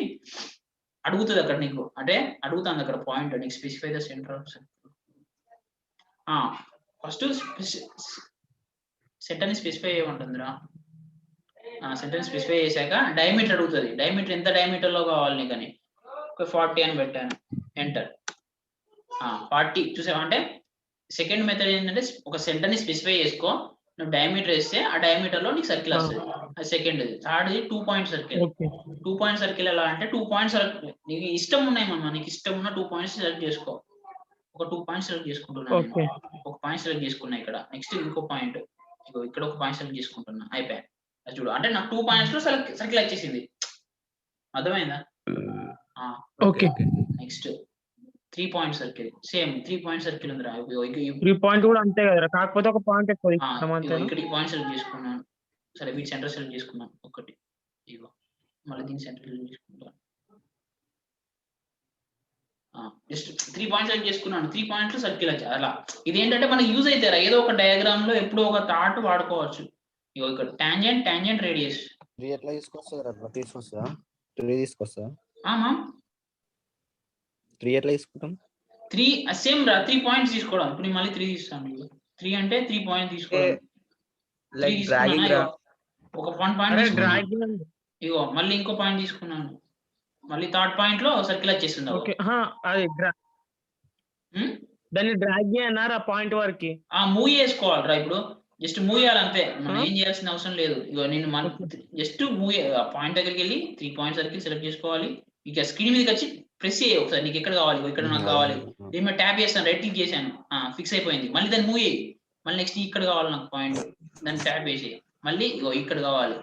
అడుగుతుంది అక్కడ నీకు, అంటే అడుగుతుంది అక్కడ పాయింట్. నీకు specify the centre of circle. First centre ని స్పెసిఫై చేయమంటుందిరా. సెంటర్ స్పెసిఫై చేశాక డయామీటర్ అడుగుతుంది. డయామీటర్ ఎంత డయామీటర్ లో కావాలి నీకు అని. 40 అని పెట్టాను, ఎంటర్. 40 చూసావా. అంటే సెకండ్ మెథడ్ ఏంటంటే ఒక సెంటర్ ని స్పెసిఫై చేసుకో, నువ్వు డయామీటర్ వేస్తే ఆ డయామీటర్ లో నీకు సర్కిల్ వస్తుంది. అది second. Third 2 point circle. 2 point circle ఎలా అంటే 2 పాయింట్స్ నీకు ఇష్టం ఉన్నాయి మమ్మల్ని, నీకు ఇష్టం ఉన్న 2 పాయింట్స్ సెలెక్ట్ చేసుకో. ఒక 2 పాయింట్స్ సెలెక్ట్ చేసుకుంటున్నాను. ఒక పాయింట్ సెలెక్ట్ చేసుకున్నా ఇక్కడ. నెక్స్ట్ ఇంకో పాయింట్, ఇక్కడ ఒక పాయింట్ సెలెక్ట్ చేసుకుంటున్నా. అయిపోయాయి. అది చూడు, అంటే నాకు 2 పాయింట్స్ లో సర్కిల్ వచ్చేసింది. అర్థమైందా. Okay next 3 point circle. Same 3 point circle ఉందిరా. 3 పాయింట్ కూడా అంతే కదా, కాకపోతే ఒక పాయింట్ ఎక్కువ. ఇక్కడ పాయింట్ సెలెక్ట్ చేసుకున్నాను. సరే వీటి సెంటర్ సెలెక్ట్ చేసుకున్నాను ఒకటి. ఇగో మళ్ళీ దీని సెంటర్ సెలెక్ట్ చేసుకుంటాను. జస్ట్ 3 పాయింట్స్ సెలెక్ట్ చేసుకున్నాను. 3 పాయింట్లు సర్కిల్ వచ్చాయి. అలా ఇదేంటంటే మనకి యూజ్ అవుతారా, ఏదో ఒక డయాగ్రామ్ లో ఎప్పుడో ఒక థాట్ వాడుకోవచ్చు. ఇగో ఇక్కడ టాంజెంట్ రేడియస్. 3 ఎట్లా తీసుకొస్తారు? అట్లా తీసుకొస్తా 3 తీసుకొస్తా. ఆమా 3 ఎట్లా తీసుకుంటాం? 3 సేమ్ రా 3 పాయింట్స్ తీసుకోవడం. ఇప్పుడు నేను మళ్ళీ 3 తీస్తాను. 3 అంటే 3 పాయింట్ తీసుకోవడం. 3 లైక్ తీసుకున్నానా డ్రాగింగ్ రా. ఒక 1 పాయింట్ అరే తీసుకున్నా. డ్రాగింగ్. ఇగో మళ్ళీ ఇంకో పాయింట్ తీసుకున్నాను. మళ్ళీ థర్డ్ పాయింట్ లో సర్కిల్ వచ్చేసింది. ఓకే అది దాన్ని డ్రాగ్ అన్నారా పాయింట్ వరకు మూవ్ చేసుకోవాలిరా. ఇప్పుడు జస్ట్ మూవ్ చేయాలంతే, మనం ఏం చేయాల్సిన అవసరం లేదు. ఇగో నేను జస్ట్ మూవ్ పాయింట్ దగ్గరికి వెళ్ళి 3 పాయింట్ సర్కిల్ సెలెక్ట్ చేసుకోవాలి. ఇక స్క్రీన్ మీదకి వచ్చి ప్రెస్ చేయి ఒకసారి, నీకు ఎక్కడ కావాలి ఇక్కడ నాకు కావాలి. దీని మీద ట్యాప్ చేస్తాను, రైట్ క్లిక్ చేశాను, ఫిక్స్ అయిపోయింది. మళ్ళీ దాన్ని మూవ్ చేయి. మళ్ళీ నెక్స్ట్ ఇక్కడ కావాలి నాకు పాయింట్, దాన్ని ట్యాప్ చేసి మళ్ళీ ఇగో ఇక్కడ కావాలి.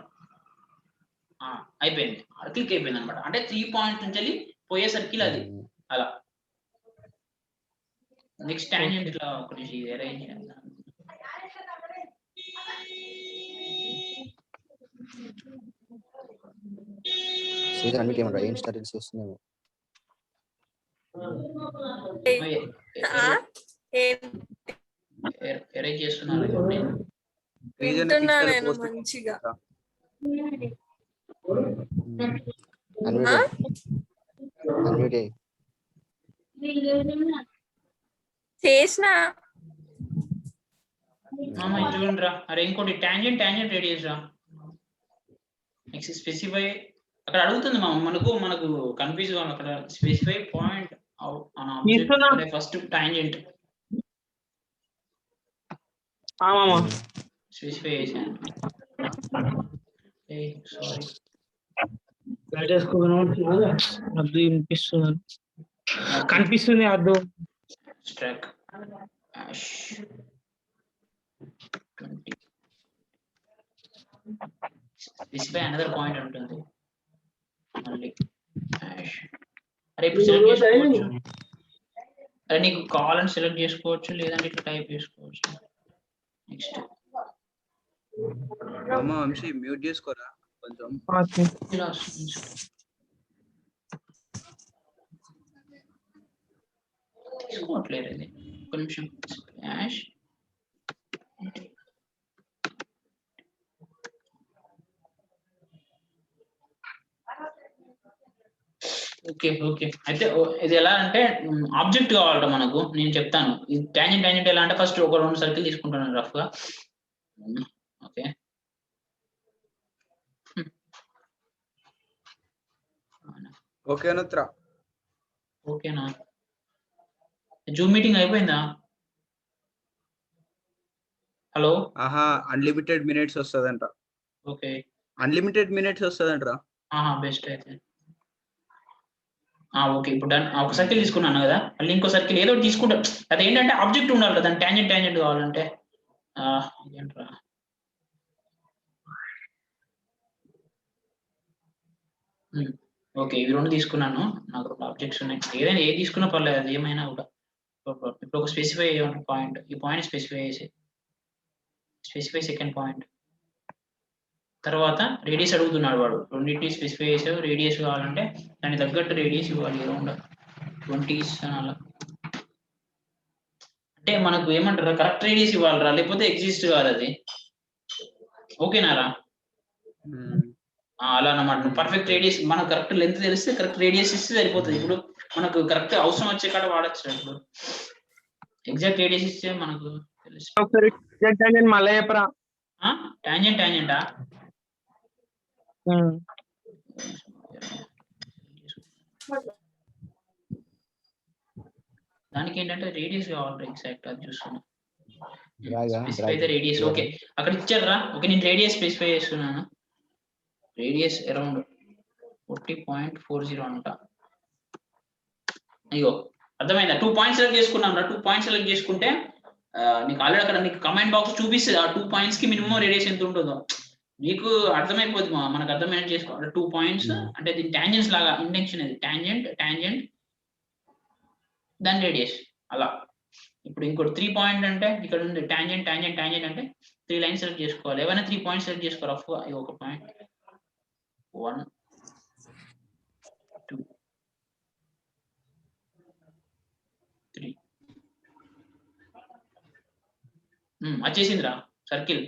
అయిపోయింది, క్లిక్ అయిపోయింది అనమాట. అంటే 3 పాయింట్ నుంచి వెళ్ళి పోయే సర్కిల్ అది అలా. నెక్స్ట్ టాంజెంట్ ఇట్లా ఒకటి అరేంజ్ చేద్దాం. సీజన్ అన్నిటి ఏమంటారు ఏం స్టార్టింగ్స్ వస్తున్నాయి. అరేంజ్ చేస్తున్నాను వింటున్నా నేను మంచిగా. చేసినా చూడండి రా. అరే ఇంకోటి టాంజెంట్ రేడియస్ రా. నెక్స్ట్ స్పెసిఫై అక్కడ అడుగుతుంది మనకు కన్ఫ్యూజ్ గా అక్కడ specify point first tangent specify చేశాను. సారీ అద్దు వినిపిస్తుంది, కనిపిస్తుంది అద్దు. స్ట్రాక్ 20 స్పెసిఫై అనదర్ పాయింట్ ఉంటుంది మళ్ళీ. అరే ఇప్పుడు సెలెక్ట్ చేసుకోవచ్చు. అరే నీకు కావాలని సెలెక్ట్ చేసుకోవచ్చు, లేదంటే ఇట్లా టైప్ చేసుకోవచ్చు. నెక్స్ట్ వంశీ మ్యూట్ చేసుకోరా కొంచెం. తీసుకోవట్లేదు ఇది, ఒక నిమిషం. స్లాష్ ఓకే అయితే ఇది ఎలా అంటే ఆబ్జెక్ట్ కావాలట మనకు. నేను చెప్తాను. ఇది టాంజెంట్ ఎలా అంటే ఫస్ట్ ఒక 2 సర్కిల్ తీసుకుంటాను రఫ్ గా. ఓకే ఓకేనా? జూమ్ మీటింగ్ అయిపోయిందా? హలో. అన్లిమిటెడ్ మినిట్స్ వస్తుందంట. ఓకే అన్లిమిటెడ్ మినిట్స్ వస్తుందంట. బెస్ట్ అయితే. ఓకే ఇప్పుడు డన్. ఒక సర్కిల్ తీసుకున్నాను కదా, మళ్ళీ ఇంకో సర్కిల్ ఏదో తీసుకుంటా. అదేంటంటే ఆబ్జెక్ట్ ఉండాలి కదా, టాంజెంట్ కావాలంటే. ఏంట్రా ఓకే ఇవి 2 తీసుకున్నాను. నాకు 2 ఆబ్జెక్ట్స్ ఉన్నాయి. ఏదైనా ఏది తీసుకున్నా పర్లేదు, అది ఏమైనా కూడా. ఇప్పుడు ఒక స్పెసిఫై పాయింట్, ఈ పాయింట్ స్పెసిఫై సెకండ్ పాయింట్. తర్వాత రేడియస్ అడుగుతున్నాడు వాడు. రెండింటిని స్పెసిఫై చేసావు. రేడియస్ కావాలంటే దానికి తగ్గట్టు రేడియస్ ఇవ్వాలి. అరౌండ్ 20 అలా. అంటే మనకు ఏమంటారు, కరెక్ట్ రేడియస్ ఇవ్వాలరా, లేకపోతే ఎగ్జిస్ట్ కాదు అది. ఓకేనారా? అలా అన్నమాట. పర్ఫెక్ట్ రేడియస్, మనకు కరెక్ట్ లెంత్ తెలిస్తే కరెక్ట్ రేడియస్ ఇస్తే సరిపోతుంది. ఇప్పుడు మనకు కరెక్ట్ అవసరం వచ్చే కాడ వాడచ్చు. ఇప్పుడు ఎగ్జాక్ట్ రేడియస్ ఇస్తే మనకు తెలుసు. మళ్ళీ చెప్పరా. టాంజెంటా? దానికి ఏంటంటే రేడియస్ కావాలి ఎగ్జాక్ట్. అది చూస్తున్నా. Specify the radius. ఓకే అక్కడ ఇచ్చారా. ఓకే నేను రేడియస్ స్పెసిఫై చేస్తున్నాను. రేడియస్ అరౌండ్ 40.40 అంట. అయ్యో అర్థమైందా? 2 పాయింట్స్ సెలెక్ట్ చేసుకున్నాను. 2 పాయింట్స్ సెలెక్ట్ చేసుకుంటే నీకు ఆల్రెడీ అక్కడ నీకు కమెంట్ బాక్స్ చూపిస్తుంది. ఆ 2 పాయింట్స్ కి మినిమం రేడియస్ ఎంత ఉంటుందో నీకు అర్థమైపోతుంది. మనకు అర్థమైనా చేసుకోవాలి. 2 పాయింట్స్ అంటే దీని టాంజెంట్స్ లాగా ఇంటెన్షన్. ఇది టాంజెంట్ దాని రేడియస్ అలా. ఇప్పుడు ఇంకోటి 3 పాయింట్ అంటే ఇక్కడ ఉంది టాంజెంట్ అంటే 3 లైన్స్ సెలెక్ట్ చేసుకోవాలి. ఏమైనా 3 పాయింట్స్ సెలెక్ట్ చేసుకోవాలి. రఫ్ గా ఒక పాయింట్ 1 2 3 వచ్చేసిందిరా సర్కిల్.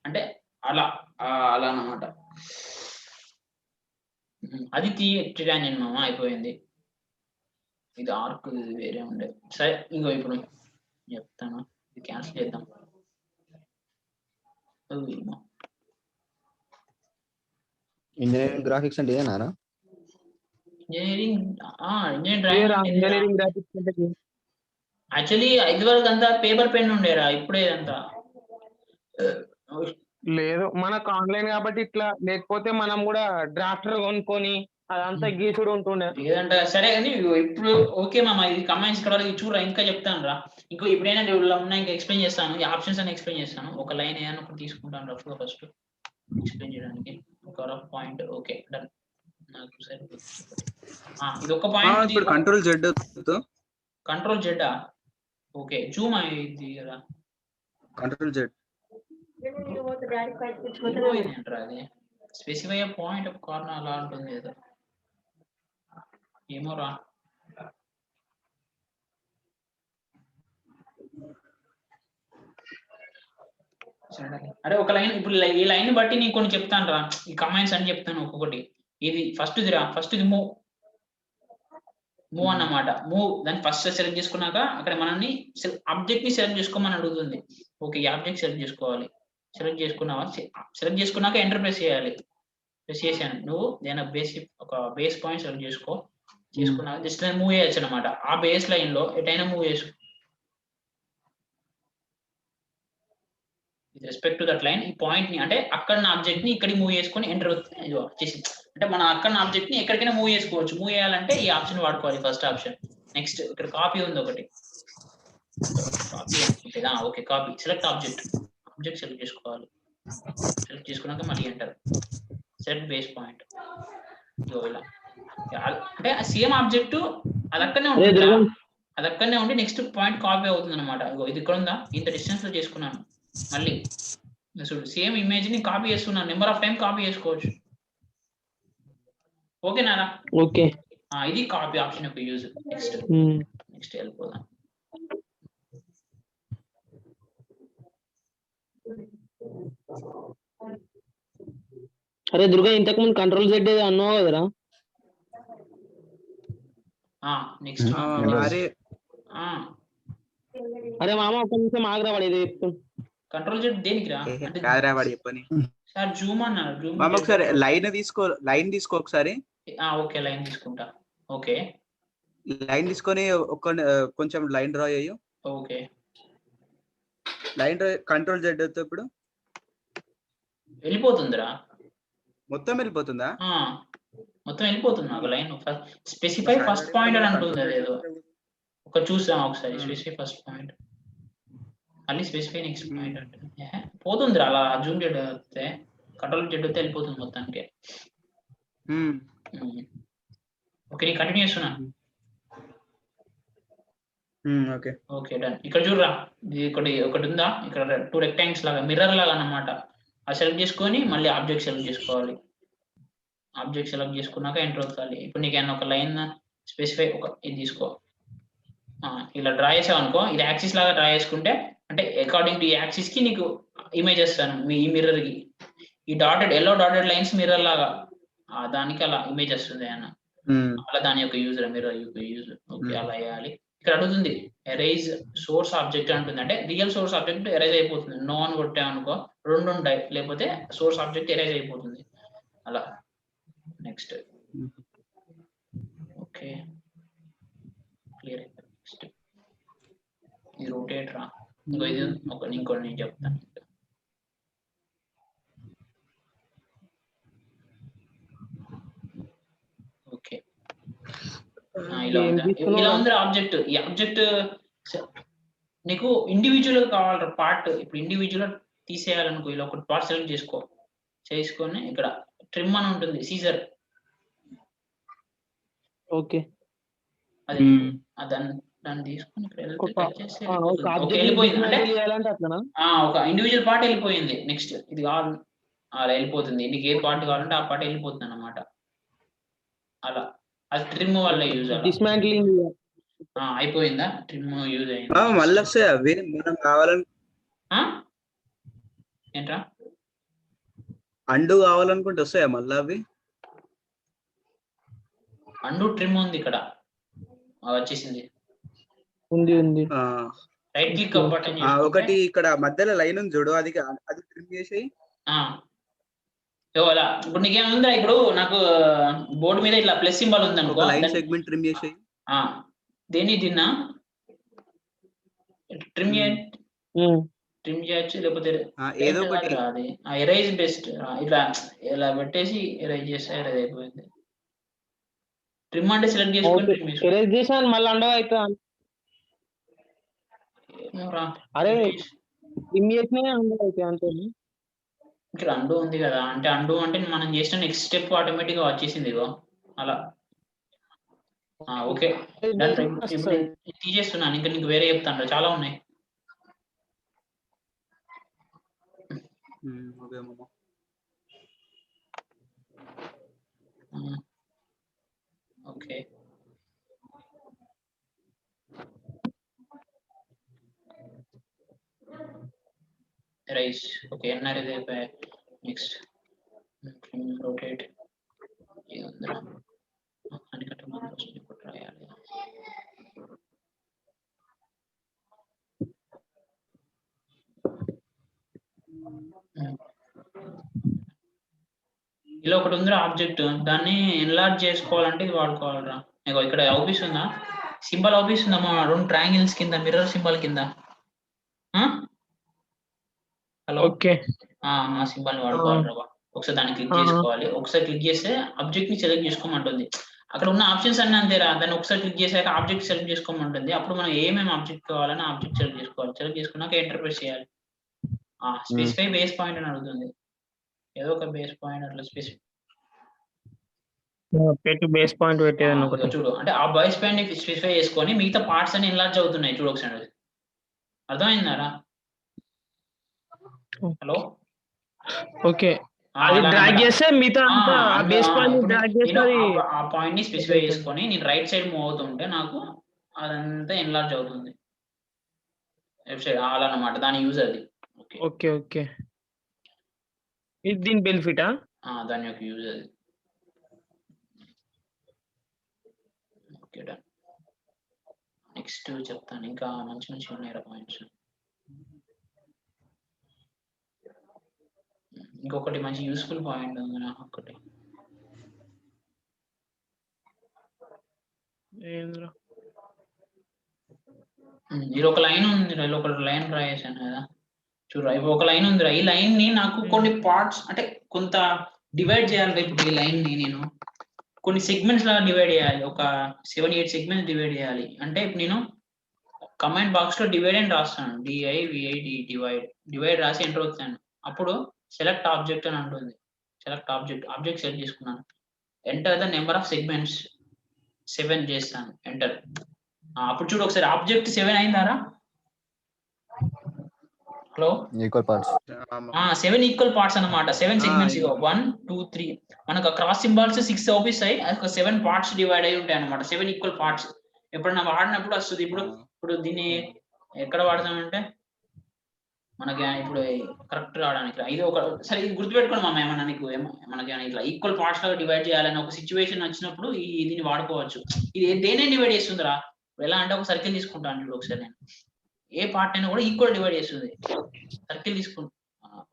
అంటే అలా అన్నమాట. అది టాంజెంట్ మామ అయిపోయింది. ఇది ఆర్క్ ఇది వేరే ఉండే. సరే ఇంకో ఇప్పుడు చెప్తాను, ఇది క్యాన్సిల్ చేద్దాం. ఇంజనీరింగ్ గ్రాఫిక్స్ అంటే ఇదేనా? ఇంజనీరింగ్ ఇంజనీరింగ్ గ్రాఫిక్స్ అంటే యాక్చువల్లీ ఇది వరకు అంతా పేపర్ పెన్ ఉండేరా, ఇప్పుడే ఇదంతా. లేదు మనకు ఆన్లైన్ కాబట్టి ఇట్లా, లేకపోతే మనం కూడా డ్రాఫ్టర్ కొనుక్కొని అదంతా గీసుడు ఉంటుండే. లేదంట. సరే కానీ ఇప్పుడు ఓకే మామ, ఇది కమెంట్స్ ఇక్కడ చూడరా, ఇంకా చెప్తాను రా. ఇంకో ఇప్పుడైనా ఉన్నాయి, ఇంకా ఎక్స్ప్లెయిన్ చేస్తాను. ఈ ఆప్షన్స్ అని ఎక్స్ప్లెయిన్ చేస్తాను. ఒక లైన్ ఏదైనా ఒకటి తీసుకుంటాను రఫ్ గా ఫస్ట్ ఎక్స్ప్లెయిన్ చేయడానికి. ఒక రఫ్ పాయింట్. Okay done. నాకు సరిపోతుంది. ఇది ఒక పాయింట్. ఇప్పుడు control Z. Control Z. Okay Zoom అయ్యింది కదా. కంట్రోల్ జెడ్ అంటారా అది? స్పెసిఫై పాయింట్ ఆఫ్ కార్నర్ అలా ఉంటుంది కదా, ఏమో రా. అరే ఒక లైన్, ఇప్పుడు ఈ లైన్ బట్టి నేను కొన్ని చెప్తాను రా, ఈ కమెంట్స్ అని చెప్తాను ఒక్కొక్కటి. ఇది ఫస్ట్ ఇది మూవ్ అన్నమాట. మూవ్ దాన్ని ఫస్ట్ సెలెక్ట్ చేసుకున్నాక అక్కడ మనల్ని ఆబ్జెక్ట్ ని సెలెక్ట్ చేసుకోమని అడుగుతుంది. ఓకే ఈ ఆబ్జెక్ట్ సెలెక్ట్ చేసుకోవాలి. సెలెక్ట్ చేసుకున్నాక ఎంటర్ ప్రెస్ చేయాలి. ప్రెస్ చేశాను. నువ్వు ఏదైనా ఒక బేస్ పాయింట్ సెలెక్ట్ చేసుకున్నాక జస్ట్ మూవ్ చేయొచ్చు అనమాట. ఆ బేస్ లైన్ లో ఎటైనా మూవ్ చేసుకో with respect to that line. ఈ పాయింట్ ని అంటే అక్కడ ఆబ్జెక్ట్ ని ఇక్కడికి మూవ్ చేసుకొని ఎంటర్ చేసి, అంటే మన అక్కడ ఆబ్జెక్ట్ ని ఎక్కడికైనా మూవ్ చేసుకోవచ్చు. మూవ్ చేయాలంటే ఈ ఆప్షన్ వాడుకోవాలి, ఫస్ట్ ఆప్షన్. నెక్స్ట్ ఇక్కడ కాపీ ఉంది ఒకటి, కాపీ అనుకుంటేదా. Okay copy. Select object select చేసుకోవాలి. సెలెక్ట్ చేసుకున్నాక మళ్ళీ ఎంటర్. Set base point. ఇలా అంటే సేమ్ ఆబ్జెక్ట్ అది అక్కడనే ఉండి నెక్స్ట్ పాయింట్ కాపీ అవుతుంది అనమాట. ఇది ఇక్కడ ఉందా, ఇంత డిస్టెన్స్ లో చేసుకున్నాను. మళ్ళీ చూడు సేమ్ ఇమేజ్ ని కాపీ చేస్తున్నాను. నెంబర్ ఆఫ్ టైం కాపీ చేసుకోవచ్చు. ఓకేనా? ఓకే. ఇది కాపీ ఆప్షన్ యొక్క యూజ్. నెక్స్ట్ వెళ్ళిపోదాం. అరే దుర్గా, ఇంతకు ముందు కంట్రోల్ జెడ్ అన్నావు కదరా? నెక్స్ట్ అరే మామ ఒక నిమిషం ఆగ్రా, వాడు ఏదో చెప్తాను. కంట్రోల్ జెడ్ దేనికి రా? సార్ జూమ్ అన్నారు. జూమ్ ఒకసారి లైన్ తీసుకో ఒకసారి. ఓకే లైన్ తీసుకుంటా. ఓకే లైన్ తీసుకొని కొంచెం లైన్ డ్రా చేయు. Okay line draw. Control Z తో ఇప్పుడు వెళ్ళిపోతుందిరా. మొత్తం వెళ్ళిపోతుందా? మొత్తం వెళ్ళిపోతుంది. నాకు లైన్ స్పెసిఫై ఫస్ట్ పాయింట్ అని అంటుంది. అదేదో ఒక చూసాం ఒకసారి. స్పెసిఫై ఫస్ట్ పాయింట్, మళ్ళీ స్పెసిఫై నెక్స్ట్ పాయింట్ అంటే పోతుంది అలా. జూమ్ జెడ్ వస్తే, కంట్రోల్ జెడ్ వస్తే వెళ్ళిపోతుంది మొత్తానికి. ఓకే నేను కంటిన్యూ చేస్తున్నా. Okay done. ఇక్కడ చూడరా, ఒకటి ఉందా ఇక్కడ 2 రెక్టాంగిల్స్ లాగా, మిర్రర్ లాగా అన్నమాట. అది సెలెక్ట్ చేసుకొని మళ్ళీ ఆబ్జెక్ట్ సెలెక్ట్ చేసుకోవాలి. ఆబ్జెక్ట్ సెలెక్ట్ చేసుకున్నాక ఎంటర్ అవుతాలి. ఇప్పుడు నీకు ఏమన్నా ఒక లైన్ స్పెసిఫై ఇది తీసుకో. ఇలా డ్రా చేసావు అనుకో, ఇది యాక్సిస్ లాగా డ్రా చేసుకుంటే, అంటే అకార్డింగ్ టు ఈ యాక్సిస్ కి నీకు ఇమేజ్ వస్తాను. మీ ఈ మిర్రర్ కి ఈ ఎల్లో డాటెడ్ లైన్స్ మిర్రర్ లాగా, దానికి అలా ఇమేజ్ వస్తుంది అన్న. అలా దాని యొక్క యూజ్ మిర్రర్ యొక్క యూజ్. ఓకే అలా వేయాలి. ఇక్కడ అడుగుతుంది ఎరేజ్ సోర్స్ ఆబ్జెక్ట్ అంటుంది. అంటే రియల్ సోర్స్ ఆబ్జెక్ట్ ఎరేజ్ అయిపోతుంది. నో అని కొట్టామనుకో 2 ఉంటాయి, లేకపోతే సోర్స్ ఆబ్జెక్ట్ ఎరేజ్ అయిపోతుంది అలా. Next okay clear. నెక్స్ట్ ఇది రొటేట్ రా. ఇంకోటి నేను చెప్తాను. ఓకే ఇలా ఉంది ఆబ్జెక్ట్. ఈ ఆబ్జెక్ట్ నీకు ఇండివిజువల్ కావాలి పార్ట్. ఇప్పుడు ఇండివిజువల్ తీసేయాలనుకో, ఇలా ఒకటి పార్ట్ సెలెక్ట్ చేసుకొని ఇక్కడ ట్రిమ్ అని ఉంటుంది, సీజర్. ఓకే అది దాన్ని తీసుకొని వెళ్ళిపోయింది. అంటే ఒక ఇండివిజువల్ పార్ట్ వెళ్ళిపోయింది. నెక్స్ట్ ఇది అలా వెళ్ళిపోతుంది. నీకు ఏ పార్ట్ కావాలంటే ఆ పార్ట్ వెళ్ళిపోతుంది అన్నమాట. అలా అది ట్రిమ్ వల్ల యూజ్. డిస్మాంట్లింగ్ అయిపోయిందా? ట్రిమ్ యూజ్ అయింది. మళ్ళీ వస్తాయి అవి మనం కావాలని. ఏంట్రా? అండు కావాలనుకుంటే వస్తాయా మళ్ళీ అవి? అండు ట్రిమ్ ఉంది ఇక్కడ వచ్చేసింది. ఉంది. రైట్ క్లిక్ బటన్ ఒకటి ఇక్కడ మధ్యలో లైన్ ఉంది చూడు, అది ట్రిమ్ చేసేయి. ఇప్పుడు నీకేముందా, ఇప్పుడు నాకు బోర్డు మీద ఇట్లా ప్లస్ సింబల్ ఉంది అనుకో, లైన్ సెగ్మెంట్ ట్రిమ్ చేసేయి. దేని తిన్నా ట్రిమ్ చేయొచ్చు, లేకపోతే ఏదో ఒకటి అది ఎరైజ్ బెస్ట్. ఇట్లా ఇలా పెట్టేసి ఎరైజ్ చేస్తే ఎరైజ్ అయిపోయింది. ట్రిమ్ అంటే సెలెక్ట్ చేసుకొని ఎరేజ్ చేసాను మళ్ళీ అండో అవుతుంది. అరే ట్రిమ్ చేసినా అండో అవుతాయి అంతే. ఇక్కడ అండు ఉంది కదా, అంటే అండు అంటే మనం చేసిన నెక్స్ట్ స్టెప్ ఆటోమేటిక్ గా వచ్చేసింది ఇగో అలా. ఓకే తీసేస్తున్నాను, ఇంకా నీకు వేరే చెప్తాను, చాలా ఉన్నాయి. ఓకే రైస్ ఓకే ఎన్ఆర్ ఇది అయిపోయాయి. నెక్స్ట్ రొటేట్ ఏముందిరా అనికట్ట మన కోసం ఇప్పుడు రాయాలి. ఇలా ఒకటి ఉందిరా ఆబ్జెక్ట్, దాన్ని ఎన్లార్జ్ చేసుకోవాలంటే ఇది వాడుకోవాలరా. ఇక్కడ అవుపిస్తుందా సింబల్, అవుపిస్తుందా మా 2 ట్రయాంగిల్స్ కింద మిర్రర్ సింబల్ కింద. హలో ఓకే ఆ సింబల్ ని వాడుకోవాలరా. ఒకసారి దాన్ని క్లిక్ చేసుకోవాలి, ఒకసారి క్లిక్ చేస్తే ఆబ్జెక్ట్ ని సెలెక్ట్ చేసుకోమంటుంది. అక్కడ ఉన్న ఆప్షన్స్ అన్ని అంతేరా, దాన్ని ఒకసారి క్లిక్ చేసాక ఆబ్జెక్ట్ సెలెక్ట్ చేసుకోమంటుంది. అప్పుడు మనం ఏమేమి ఆబ్జెక్ట్ కావాలని ఆబ్జెక్ట్ సెలెక్ట్ చేసుకోవాలి. సెలెక్ట్ చేసుకున్నాక ఎంటర్ ప్రెస్ చేయాలి. స్పెసిఫై బేస్ పాయింట్ అని అడుగుతుంది, ఏదో ఒక బేస్ పాయింట్ అట్లా పెట్టి బేస్ పాయింట్ పెట్టేది ఒకటి చూడు. అంటే ఆ బేస్ పాయింట్ ని స్పెసిఫై చేసుకొని మిగతా పార్ట్స్ అన్ని ఎన్లార్జ్ అవుతున్నాయి చూడు ఒకసారి. అర్థమైందారా? హలో ఓకే అది డ్రాగ్ చేస్తే మిగతా బేస్ పాయింట్ డ్రాగ్ చేస్తే ఆ పాయింట్ ని స్పెసిఫై చేసుకొని నేను రైట్ సైడ్ మూవ్ అవుతుంటే నాకు అదంతా ఎన్లార్జ్ అవుతుంది లెఫ్ట్ సైడ్ అలా అన్నమాట. దాని యూజ్ అది. ఓకే ఓకే ఇది దీని బెనిఫిటా? దాని యొక్క యూజ్ అది. Okay done. నెక్స్ట్ చెప్తాను, ఇంకా మంచి మంచి ఉన్నాయి పాయింట్స్. ఇంకొకటి మంచి యూస్ఫుల్ పాయింట్ ఉంది నాకు ఒకటి. ఇది ఒక లైన్ ఉంది, ఇలా ఒక లైన్ డ్రా చేశాను కదా చూడరా. ఇప్పుడు ఒక లైన్ ఉందిరా, ఈ లైన్ ని నాకు కొన్ని పార్ట్స్ అంటే కొంత డివైడ్ చేయాలి. ఇప్పుడు ఈ లైన్ ని నేను కొన్ని సెగ్మెంట్స్ లాగా డివైడ్ చేయాలి, ఒక 7-8 సెగ్మెంట్స్ డివైడ్ చేయాలి. అంటే ఇప్పుడు నేను కమెంట్ బాక్స్ లో డివైడ్ అని రాస్తాను, డివైడ్ రాసి ఎంటర్ అవుతాను. అప్పుడు సెలెక్ట్ ఆబ్జెక్ట్ అని అంటుంది. సెలెక్ట్ ఆబ్జెక్ట్ సెలెక్ట్ చేసుకున్నాను. Enter the number of segments 7 చేస్తాను, ఎంటర్. అప్పుడు చూడు ఒకసారి ఆబ్జెక్ట్ 7 అయిందారా? Hello, equal parts 7 equal parts అన్నమాట. 7 సెగ్మెంట్స్ 1 2 3 మనకు క్రాస్ సింబల్స్ 6 అవుపిస్తాయి. అది 7 పార్ట్స్ డివైడ్ అయి ఉంటాయి అన్నమాట. 7 ఈక్వల్ పార్ట్స్ ఎప్పుడన్నా వాడినప్పుడు వస్తుంది. ఇప్పుడు దీన్ని ఎక్కడ వాడతామంటే మనకి ఇప్పుడు కరెక్ట్ రావడానికి ఇది ఒక సరే ఇది గుర్తుపెట్టుకోండి మామ. ఏమన్నా నీకు మనకి ఇట్లా ఈక్వల్ పార్ట్స్ లాగా డివైడ్ చేయాలని ఒక సిచ్యువేషన్ వచ్చినప్పుడు దీన్ని వాడుకోవచ్చు. ఇది దేనే డివైడ్ చేస్తుందిరా? ఎలా అంటే ఒక సర్కిల్ తీసుకుంటాను ఇప్పుడు ఒకసారి నేను, ఏ పార్ట్ అయినా కూడా ఈక్వల్ డివైడ్ చేస్తుంది. సర్కిల్ తీసుకుంటా.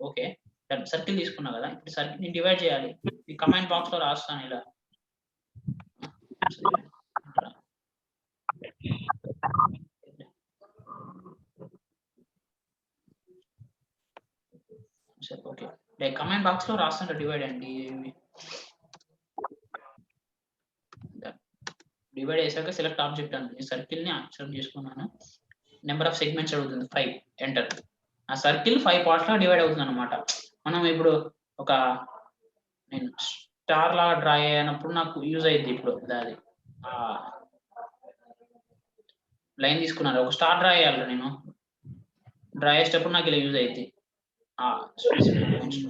ఓకే సర్కిల్ తీసుకున్నా కదా, ఇప్పుడు సర్కిల్ ని డివైడ్ చేయాలి. ఈ కమెంట్ బాక్స్ లో రాస్తాను ఇలా. ఓకే కమెంట్ బాక్స్ లో రాస్తాను డివైడ్ అండి. డివైడ్ చేశాక సెలెక్ట్ ఆబ్జెక్ట్ అండి. సర్కిల్ ని సెలెక్ట్ చేసుకున్నాను. నెంబర్ ఆఫ్ సెగ్మెంట్స్ అడుగుతుంది 5, ఎంటర్. ఆ సర్కిల్ 5 పార్ట్స్ లా డివైడ్ అవుతుంది అనమాట. మనం ఇప్పుడు ఒక నేను స్టార్ లాగా డ్రా అయినప్పుడు నాకు యూజ్ అయ్యింది. ఇప్పుడు అది లైన్ తీసుకున్నాను, ఒక స్టార్ డ్రా చేయాలి నేను. డ్రా చేసేటప్పుడు నాకు ఇలా యూజ్ అయ్యింది. స్పెసిఫిక్ పాయింట్స్,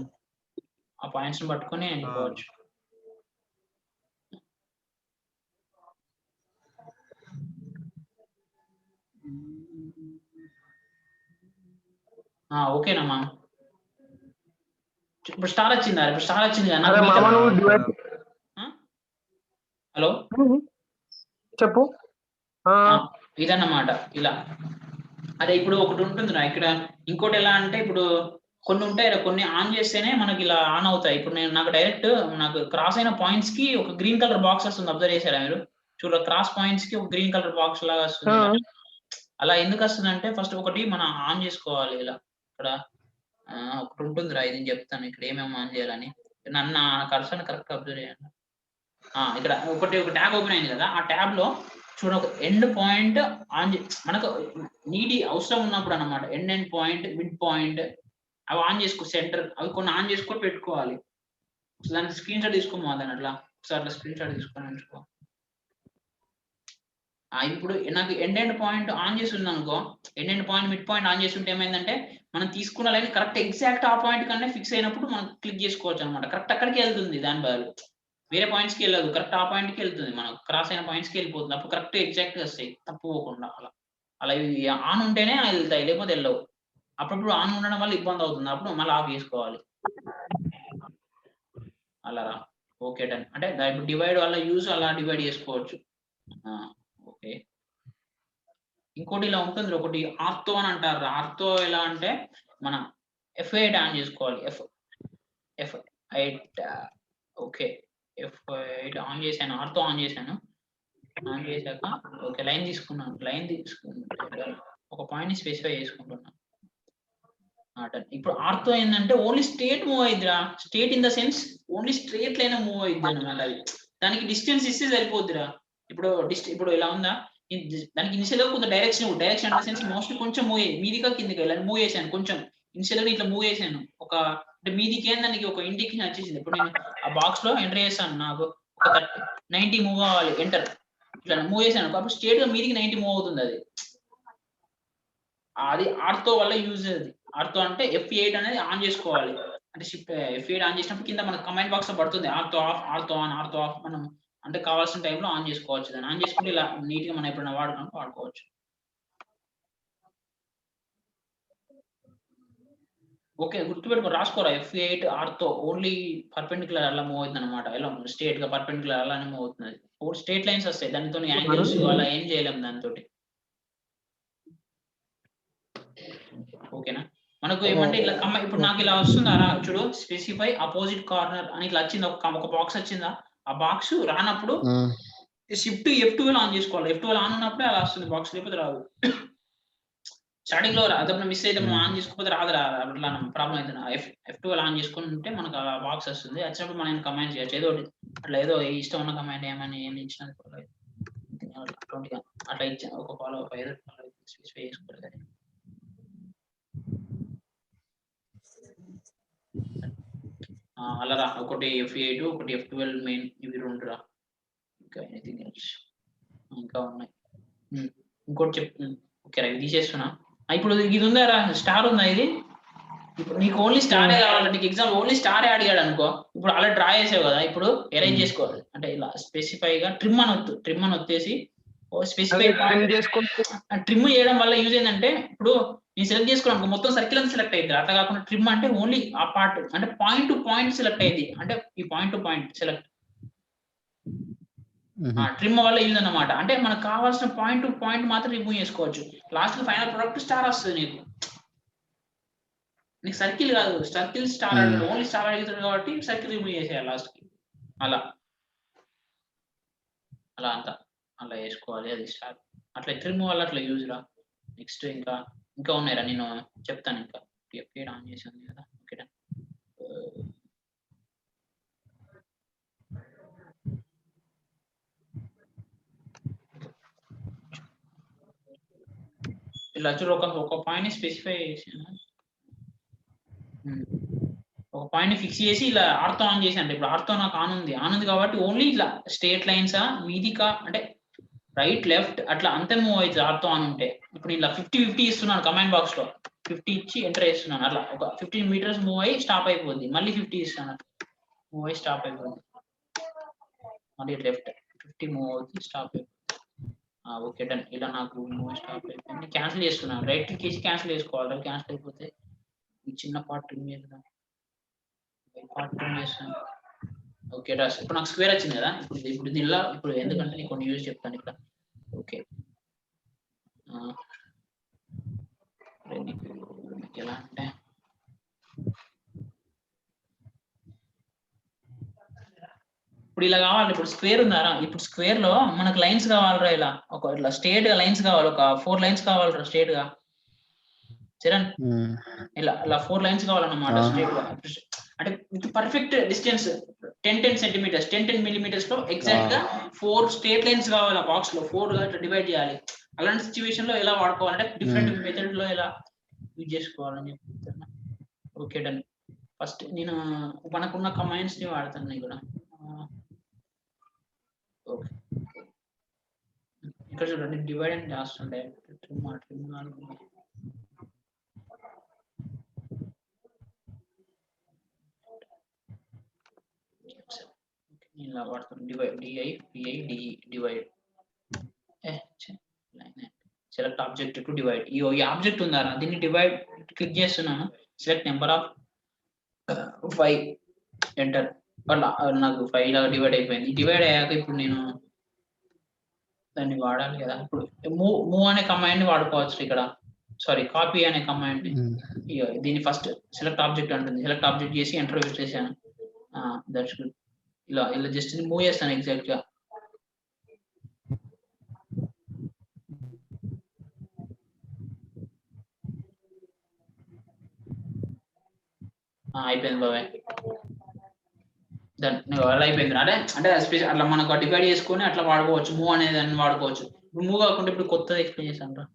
ఆ పాయింట్స్ పట్టుకొని వెళ్ళిపోవచ్చు. ఓకేనమ్మా. ఇప్పుడు స్టార్ వచ్చిందా? ఇప్పుడు స్టార్ వచ్చింది కదా అరే మామ నువ్వు డివైడ్ హలో చెప్పు. ఇదన్నమాట ఇలా. అదే ఇప్పుడు ఒకటి ఉంటుంది ఇక్కడ ఇంకోటి ఎలా అంటే ఇప్పుడు కొన్ని ఉంటాయి కొన్ని ఆన్ చేస్తేనే మనకి ఇలా ఆన్ అవుతాయి. ఇప్పుడు నాకు డైరెక్ట్ నాకు క్రాస్ అయిన పాయింట్స్ కి ఒక గ్రీన్ కలర్ బాక్స్ వస్తుంది. అబ్జర్వ్ చేశారా మీరు? చూడ క్రాస్ పాయింట్స్ కి ఒక గ్రీన్ కలర్ బాక్స్ లాగా వస్తుంది. అలా ఎందుకు వస్తుంది అంటే ఫస్ట్ ఒకటి మనం ఆన్ చేసుకోవాలి. ఇలా ఇక్కడ ఒకటి ఉంటుందిరా, ఇది చెప్తాను ఇక్కడ ఏమేమి ఆన్ చేయాలని. నన్ను కర్సన్ కరెక్ట్ అబ్జర్వ్ చేయండి. ఇక్కడ ఒక ట్యాబ్ ఓపెన్ అయింది కదా, ఆ ట్యాబ్ లో చూడ ఒక ఎండ్ పాయింట్ ఆన్ మనకు నీటి అవసరం ఉన్నప్పుడు అన్నమాట. ఎండ్ పాయింట్, మిడ్ పాయింట్ అవి ఆన్ చేసుకో. సెంటర్ అవి కొన్ని ఆన్ చేసుకొని పెట్టుకోవాలి. దానికి స్క్రీన్ షాట్ తీసుకోమా దాని అట్లా ఒకసారి అట్లా స్క్రీన్ షాట్ తీసుకొని ఉంచుకో. ఇప్పుడు నాకు ఎండ్ పాయింట్ ఆన్ చేసి ఉంది అనుకో, end point, mid point on చేసి ఉంటే ఏమైందంటే మనం తీసుకున్న లైన్ కరెక్ట్ ఎగ్జాక్ట్ ఆ పాయింట్ కన్నా ఫిక్స్ అయినప్పుడు మనం క్లిక్ చేసుకోవచ్చు అనమాట. కరెక్ట్ అక్కడికి వెళ్తుంది, దాని బదులు వేరే పాయింట్స్ కి వెళ్ళదు, కరెక్ట్ ఆ పాయింట్ కి వెళ్తుంది. మనం క్రాస్ అయిన పాయింట్స్ కి వెళ్ళిపోతుంది. అప్పుడు కరెక్ట్ ఎగ్జాక్ట్ గా వస్తాయి, తప్పుకోకుండా. అలా ఇవి ఆన్ ఉంటేనే వెళ్తాయి, లేకపోతే వెళ్ళవు. అప్పుడప్పుడు ఆన్ ఉండడం వల్ల ఇబ్బంది అవుతుంది, అప్పుడు మళ్ళీ ఆఫ్ చేసుకోవాలి. అలా రా. Okay done. అంటే ఇప్పుడు డివైడ్ వల్ల యూజ్ అలా డివైడ్ చేసుకోవచ్చు. ఓకే. ఇంకోటి ఇలా ఉంటుంది, ఒకటి ఆర్తో అని అంటారు. ఆర్తో ఎలా అంటే మన F8 ఆన్ చేసుకోవాలి. F8 okay. F8 ఆన్ చేశాను, ఆర్తో ఆన్ చేశాను. ఆన్ చేశాక ఓకే లైన్ తీసుకున్నాను. లైన్ తీసుకుంటే ఒక పాయింట్ ని స్పెసిఫై చేసుకుంటున్నాను. ఇప్పుడు ఆర్తో ఏంటంటే ఓన్లీ స్ట్రేట్ మూవ్ అయిద్దిరా. Straight in the sense only straight line move అయిద్ది అన్నమాట. దానికి డిస్టెన్స్ ఇస్తే సరిపోద్దిరా. ఇప్పుడు ఇలా ఉందా, దానికి ఇనిషియల్ గా కొంత direction in the sense mostly కొంచెం మూవ్ అయ్యి మీదిగా కిందికి వెళ్ళాలి. మూవ్ చేశాను కొంచెం, ఇనిషియల్ గా ఇట్లా మూవ్ చేశాను. ఒక అంటే మీదికి దానికి ఒక ఇండికేషన్ వచ్చేసింది. ఇప్పుడు నేను ఆ బాక్స్ లో ఎంటర్ చేస్తాను, నాకు ఒక 90 మూవ్ అవ్వాలి. ఎంటర్ ఇట్లా మూవ్ చేశాను, అప్పుడు స్ట్రేట్ గా మీదికి 90 మూవ్ అవుతుంది. అది ఆర్తో వల్ల యూజ్. అది ఆర్తో అంటే F8 అనేది ఆన్ చేసుకోవాలి. అంటే షిఫ్ట్ F8 ఆన్ చేసినప్పుడు కింద మనకు కమాండ్ బాక్స్ లో పడుతుంది ఆర్తో ఆఫ్, ఆర్తో ఆన్, ఆర్తో ఆఫ్. మనం అంటే కావాల్సిన టైంలో ఆన్ చేసుకోవచ్చు. దాన్ని ఆన్ చేసుకుంటే ఇలా నీట్ గా మనం ఎప్పుడైనా వాడుకోవచ్చు. ఓకే గుర్తుపెట్టుకో, రాసుకోరా. F8 ఆర్తో ఓన్లీ పర్పెండిక్యులర్ అలా మూవ్ అవుతుంది అనమాట. ఎలా స్ట్రేట్ గా పర్పెండిక్యులర్ అలానే మూవ్ అవుతుంది. 4 స్ట్రేట్ లైన్స్ వస్తాయి, దానితో యాంగిల్స్ అలా ఏం చేయలేము దాంతో. ఓకేనా? మనకు ఏమంటే ఇలా ఇప్పుడు నాకు ఇలా వస్తుందా చూడు, స్పెసిఫై అపోజిట్ కార్నర్ అని ఇట్లా వచ్చింది. ఒక బాక్స్ వచ్చిందా, ఆ బాక్స్ రానప్పుడు షిఫ్ట్ F12 ఆన్ చేసుకోవాలి. F12 ఆన్ ఉన్నప్పుడే అలా వస్తుంది బాక్స్, లేకపోతే రాదు. స్టార్టింగ్ లో అదప్పుడు మిస్ అయితే మనం ఆన్ చేసుకోకపోతే రాదురా, అట్లా ప్రాబ్లం అవుతుంది. F12 ఆన్ చేసుకుని ఉంటే మనకు ఆ బాక్స్ వస్తుంది. వచ్చినప్పుడు మనం కమాండ్ చేయొచ్చు ఏదో అట్లా, ఏదో ఇష్టం ఉన్న కమాండ్ ఏమి ఇచ్చినా అట్లా ఇచ్చాను. ఒక ఫాలో ఏదో స్పెసిఫై చేసుకోవాలి కానీ. అలా రా. ఒకటి F8, ఒకటి F12 మెయిన్, ఇవి రెండు రా. ఇంకా ఎనీథింగ్ ఎల్స్ ఇంకా ఉన్నాయి. ఇంకోటి చెప్తున్నా. ఓకే రా, ఇది తీసేస్తున్నా. ఇప్పుడు ఇది ఉందా రా, స్టార్ ఉందా ఇది? ఇప్పుడు నీకు ఓన్లీ స్టారే కావాలి, నీకు ఎగ్జామ్ ఓన్లీ స్టారే అడిగాడు అనుకో, ఇప్పుడు అలా డ్రా చేసావు కదా, ఇప్పుడు అరేంజ్ చేసుకోవాలి. అంటే ఇలా స్పెసిఫై గా ట్రిమ్ అని వచ్చేసి స్పెసిఫై ట్రిమ్ చేయడం వల్ల యూజ్ ఏంటంటే, ఇప్పుడు నేను సెలెక్ట్ చేసుకోవడానికి మొత్తం సర్కిల్ అంతా సెలెక్ట్ అయింది. అట్లా కాకుండా ట్రిమ్ అంటే ఓన్లీ ఆ పార్ట్, అంటే పాయింట్ టు పాయింట్ సెలెక్ట్ అయింది. అంటే ఈ point to point select trim వల్ల యూజ్ అన్నమాట. అంటే మనకు కావాల్సిన పాయింట్ టు పాయింట్ మాత్రం రిమూవ్ చేసుకోవచ్చు. లాస్ట్ ఫైనల్ ప్రొడక్ట్ స్టార్ వస్తుంది. నీకు సర్కిల్ కాదు, సర్కిల్ స్టార్ అడిగాడు, ఓన్లీ స్టార్ అడుగుతుంది కాబట్టి సర్కిల్ రిమూవ్ చేసేయాలి లాస్ట్ కి. అలా అంతా అలా వేసుకోవాలి. అది స్టార్ అట్లా ట్రిమ్ వల్ల అట్లా యూజ్ రా. నెక్స్ట్ ఇంకా ఉన్నాయిరా, నేను చెప్తాను. ఇంకా F8 ఆన్ చేసింది కదా. ఓకే ఇలా చూడు, ఒక పాయింట్ ని స్పెసిఫై చేసాను, ఒక పాయింట్ ని ఫిక్స్ చేసి ఇలా ఆర్తో ఆన్ చేశాను. ఇప్పుడు ఆర్తో నాకు ఆన్ ఉంది కాబట్టి ఓన్లీ ఇట్లా స్ట్రేట్ లైన్సా మీదికా అంటే రైట్ లెఫ్ట్ అట్లా అంతే మూవ్ అవుతుంది ఆర్తో ఆన్ ఉంటే. ఇప్పుడు ఇలా 50 ఇస్తున్నాను కమాండ్ బాక్స్ లో, 50 ఇచ్చి ఎంటర్ చేస్తున్నాను. అట్లా ఒక 15 మీటర్స్ మూవ్ అయ్యి స్టాప్ అయిపోద్ది. మళ్ళీ 50 ఇస్తాను, మూవ్ అయ్యి స్టాప్ అయిపోద్ది. మళ్ళీ లెఫ్ట్ 50 మూవ్ అవుతుంది, స్టాప్ అయిపోద్ది. Okay done. ఇలా నాకు మూవ్ స్టాప్ అయిపోయింది. క్యాన్సిల్ చేస్తున్నాను, రైట్ క్లిక్ చేసి క్యాన్సిల్ చేసుకోవాలి. క్యాన్సిల్ అయిపోతే ఈ చిన్న పార్ట్ రిమూవ్ చేద్దాం. కార్టూన్ చేస్తాను. ఓకే రాస్ ఇప్పుడు నాకు స్క్వేర్ వచ్చింది కదా, ఇప్పుడు దీనిలో ఇప్పుడు ఎందుకంటే నీకు కొన్ని యూజ్ చెప్తాను ఇక్కడ. ఓకే ఎలా అంటే ఇప్పుడు ఇలా కావాలి. ఇప్పుడు స్క్వేర్ ఉందారా, ఇప్పుడు స్క్వేర్ లో మనకు లైన్స్ కావాలరా, ఇలా ఒక ఇట్లా స్ట్రేట్ గా లైన్స్ కావాలి, ఒక 4 లైన్స్ కావాలరా స్ట్రేట్ గా. చరణ్ ఇలా 4 లైన్స్ కావాలన్నమాట స్ట్రేట్ గా, అంటే with perfect distance 10 centimetres 10 millimetres లో ఎగ్జాక్ట్ గా 4 స్ట్రేట్ లైన్స్ కావాలి. బాక్స్ లో 4 గా ఇట్లా డివైడ్ చేయాలి. అలాంటి సిచ్యువేషన్ లో ఎలా వాడుకోవాలంటే డిఫరెంట్ మెథడ్ లో ఎలా యూజ్ చేసుకోవాలని చెప్తున్నా. Okay done. ఫస్ట్ నేను మనకున్న కమాండ్స్ ని వాడతాను కూడా. ఓకే ఇక్కడ చూడండి, డివైడ్ అండ్ చేస్తుండే ఇలా వాడుతాను. Divide divide select object to divide. ఈ ఆబ్జెక్ట్ ఉందా, దీన్ని డివైడ్ క్లిక్ చేస్తున్నాను. Select number of 5 enter. నాకు 5 లాగా డివైడ్ అయిపోయింది. డివైడ్ అయ్యాక ఇప్పుడు నేను దాన్ని వాడాలి కదా. ఇప్పుడు మూవ్ అనే కమాండ్ ని వాడుకోవచ్చు ఇక్కడ. సారీ, కాపీ అనే కమాండ్. దీన్ని ఫస్ట్ సెలెక్ట్ ఆబ్జెక్ట్ అంటుంది. సెలెక్ట్ ఆబ్జెక్ట్ చేసి ఎంటర్ చేశాను. That's good. ఇలా జస్ట్ మూవ్ చేస్తాను ఎగ్జాక్ట్ గా. అయిపోయింది బాబాయ్. అలా అయిపోయింది. అంటే అట్లా మనకు డివైడ్ చేసుకొని అట్లా వాడుకోవచ్చు. మూవ్ అనేది దాన్ని వాడుకోవచ్చు. ఇప్పుడు మూవ్ కాకుండా ఇప్పుడు కొత్తది ఎక్స్ప్లెయిన్ చేశాను.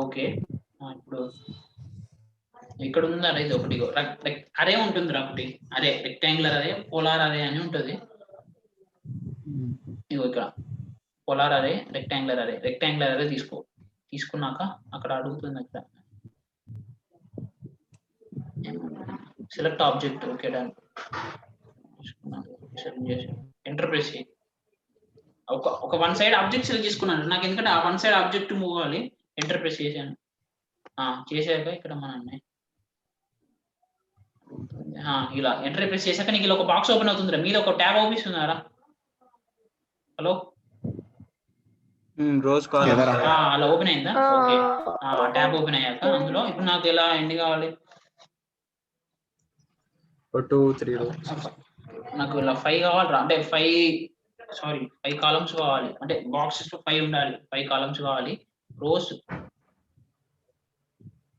ఓకే ఇప్పుడు ఇక్కడ ఉందా ఇది ఒకటి అరే ఉంటుందిరా, ఒకటి అరే రెక్టాంగులర్ అరే, పోలార్ అరే అని ఉంటుంది. ఇగో ఇక్కడ పోలార్ అరే, రెక్టాంగులర్ అరే తీసుకున్నాక అక్కడ అడుగుతుంది అక్కడ select object. Okay done. Enter press చేయి. ఒక 1 సైడ్ ఆబ్జెక్ట్ సెలెక్ట్ చేసుకున్నాను నాకు, ఎందుకంటే ఆ 1 సైడ్ ఆబ్జెక్ట్ మూవ్ అవ్వాలి. ఎంటర్ ప్రెస్ చేశాను. చేశాక ఇక్కడ మన ఇలా ఎంటర్ ప్రెస్ చేశాక నీకు ఇలా ఒక బాక్స్ ఓపెన్ అవుతుందిరా, మీద ఒక ట్యాబ్ ఓపిస్తున్నారా. హలో రోజ్ కాలమ్ అలా ఓపెన్ అయిందా? ఓకే, ట్యాబ్ ఓపెన్ అయ్యాక అందులో ఇప్పుడు నాకు ఎలా ఎన్ని కావాలి? 2 3 రోస్. నాకు ఇలా 5 కావాలిరా, అంటే 5 కాలమ్స్ కావాలి. అంటే బాక్సెస్ లో 5 ఉండాలి. 5 కాలమ్స్ కావాలి.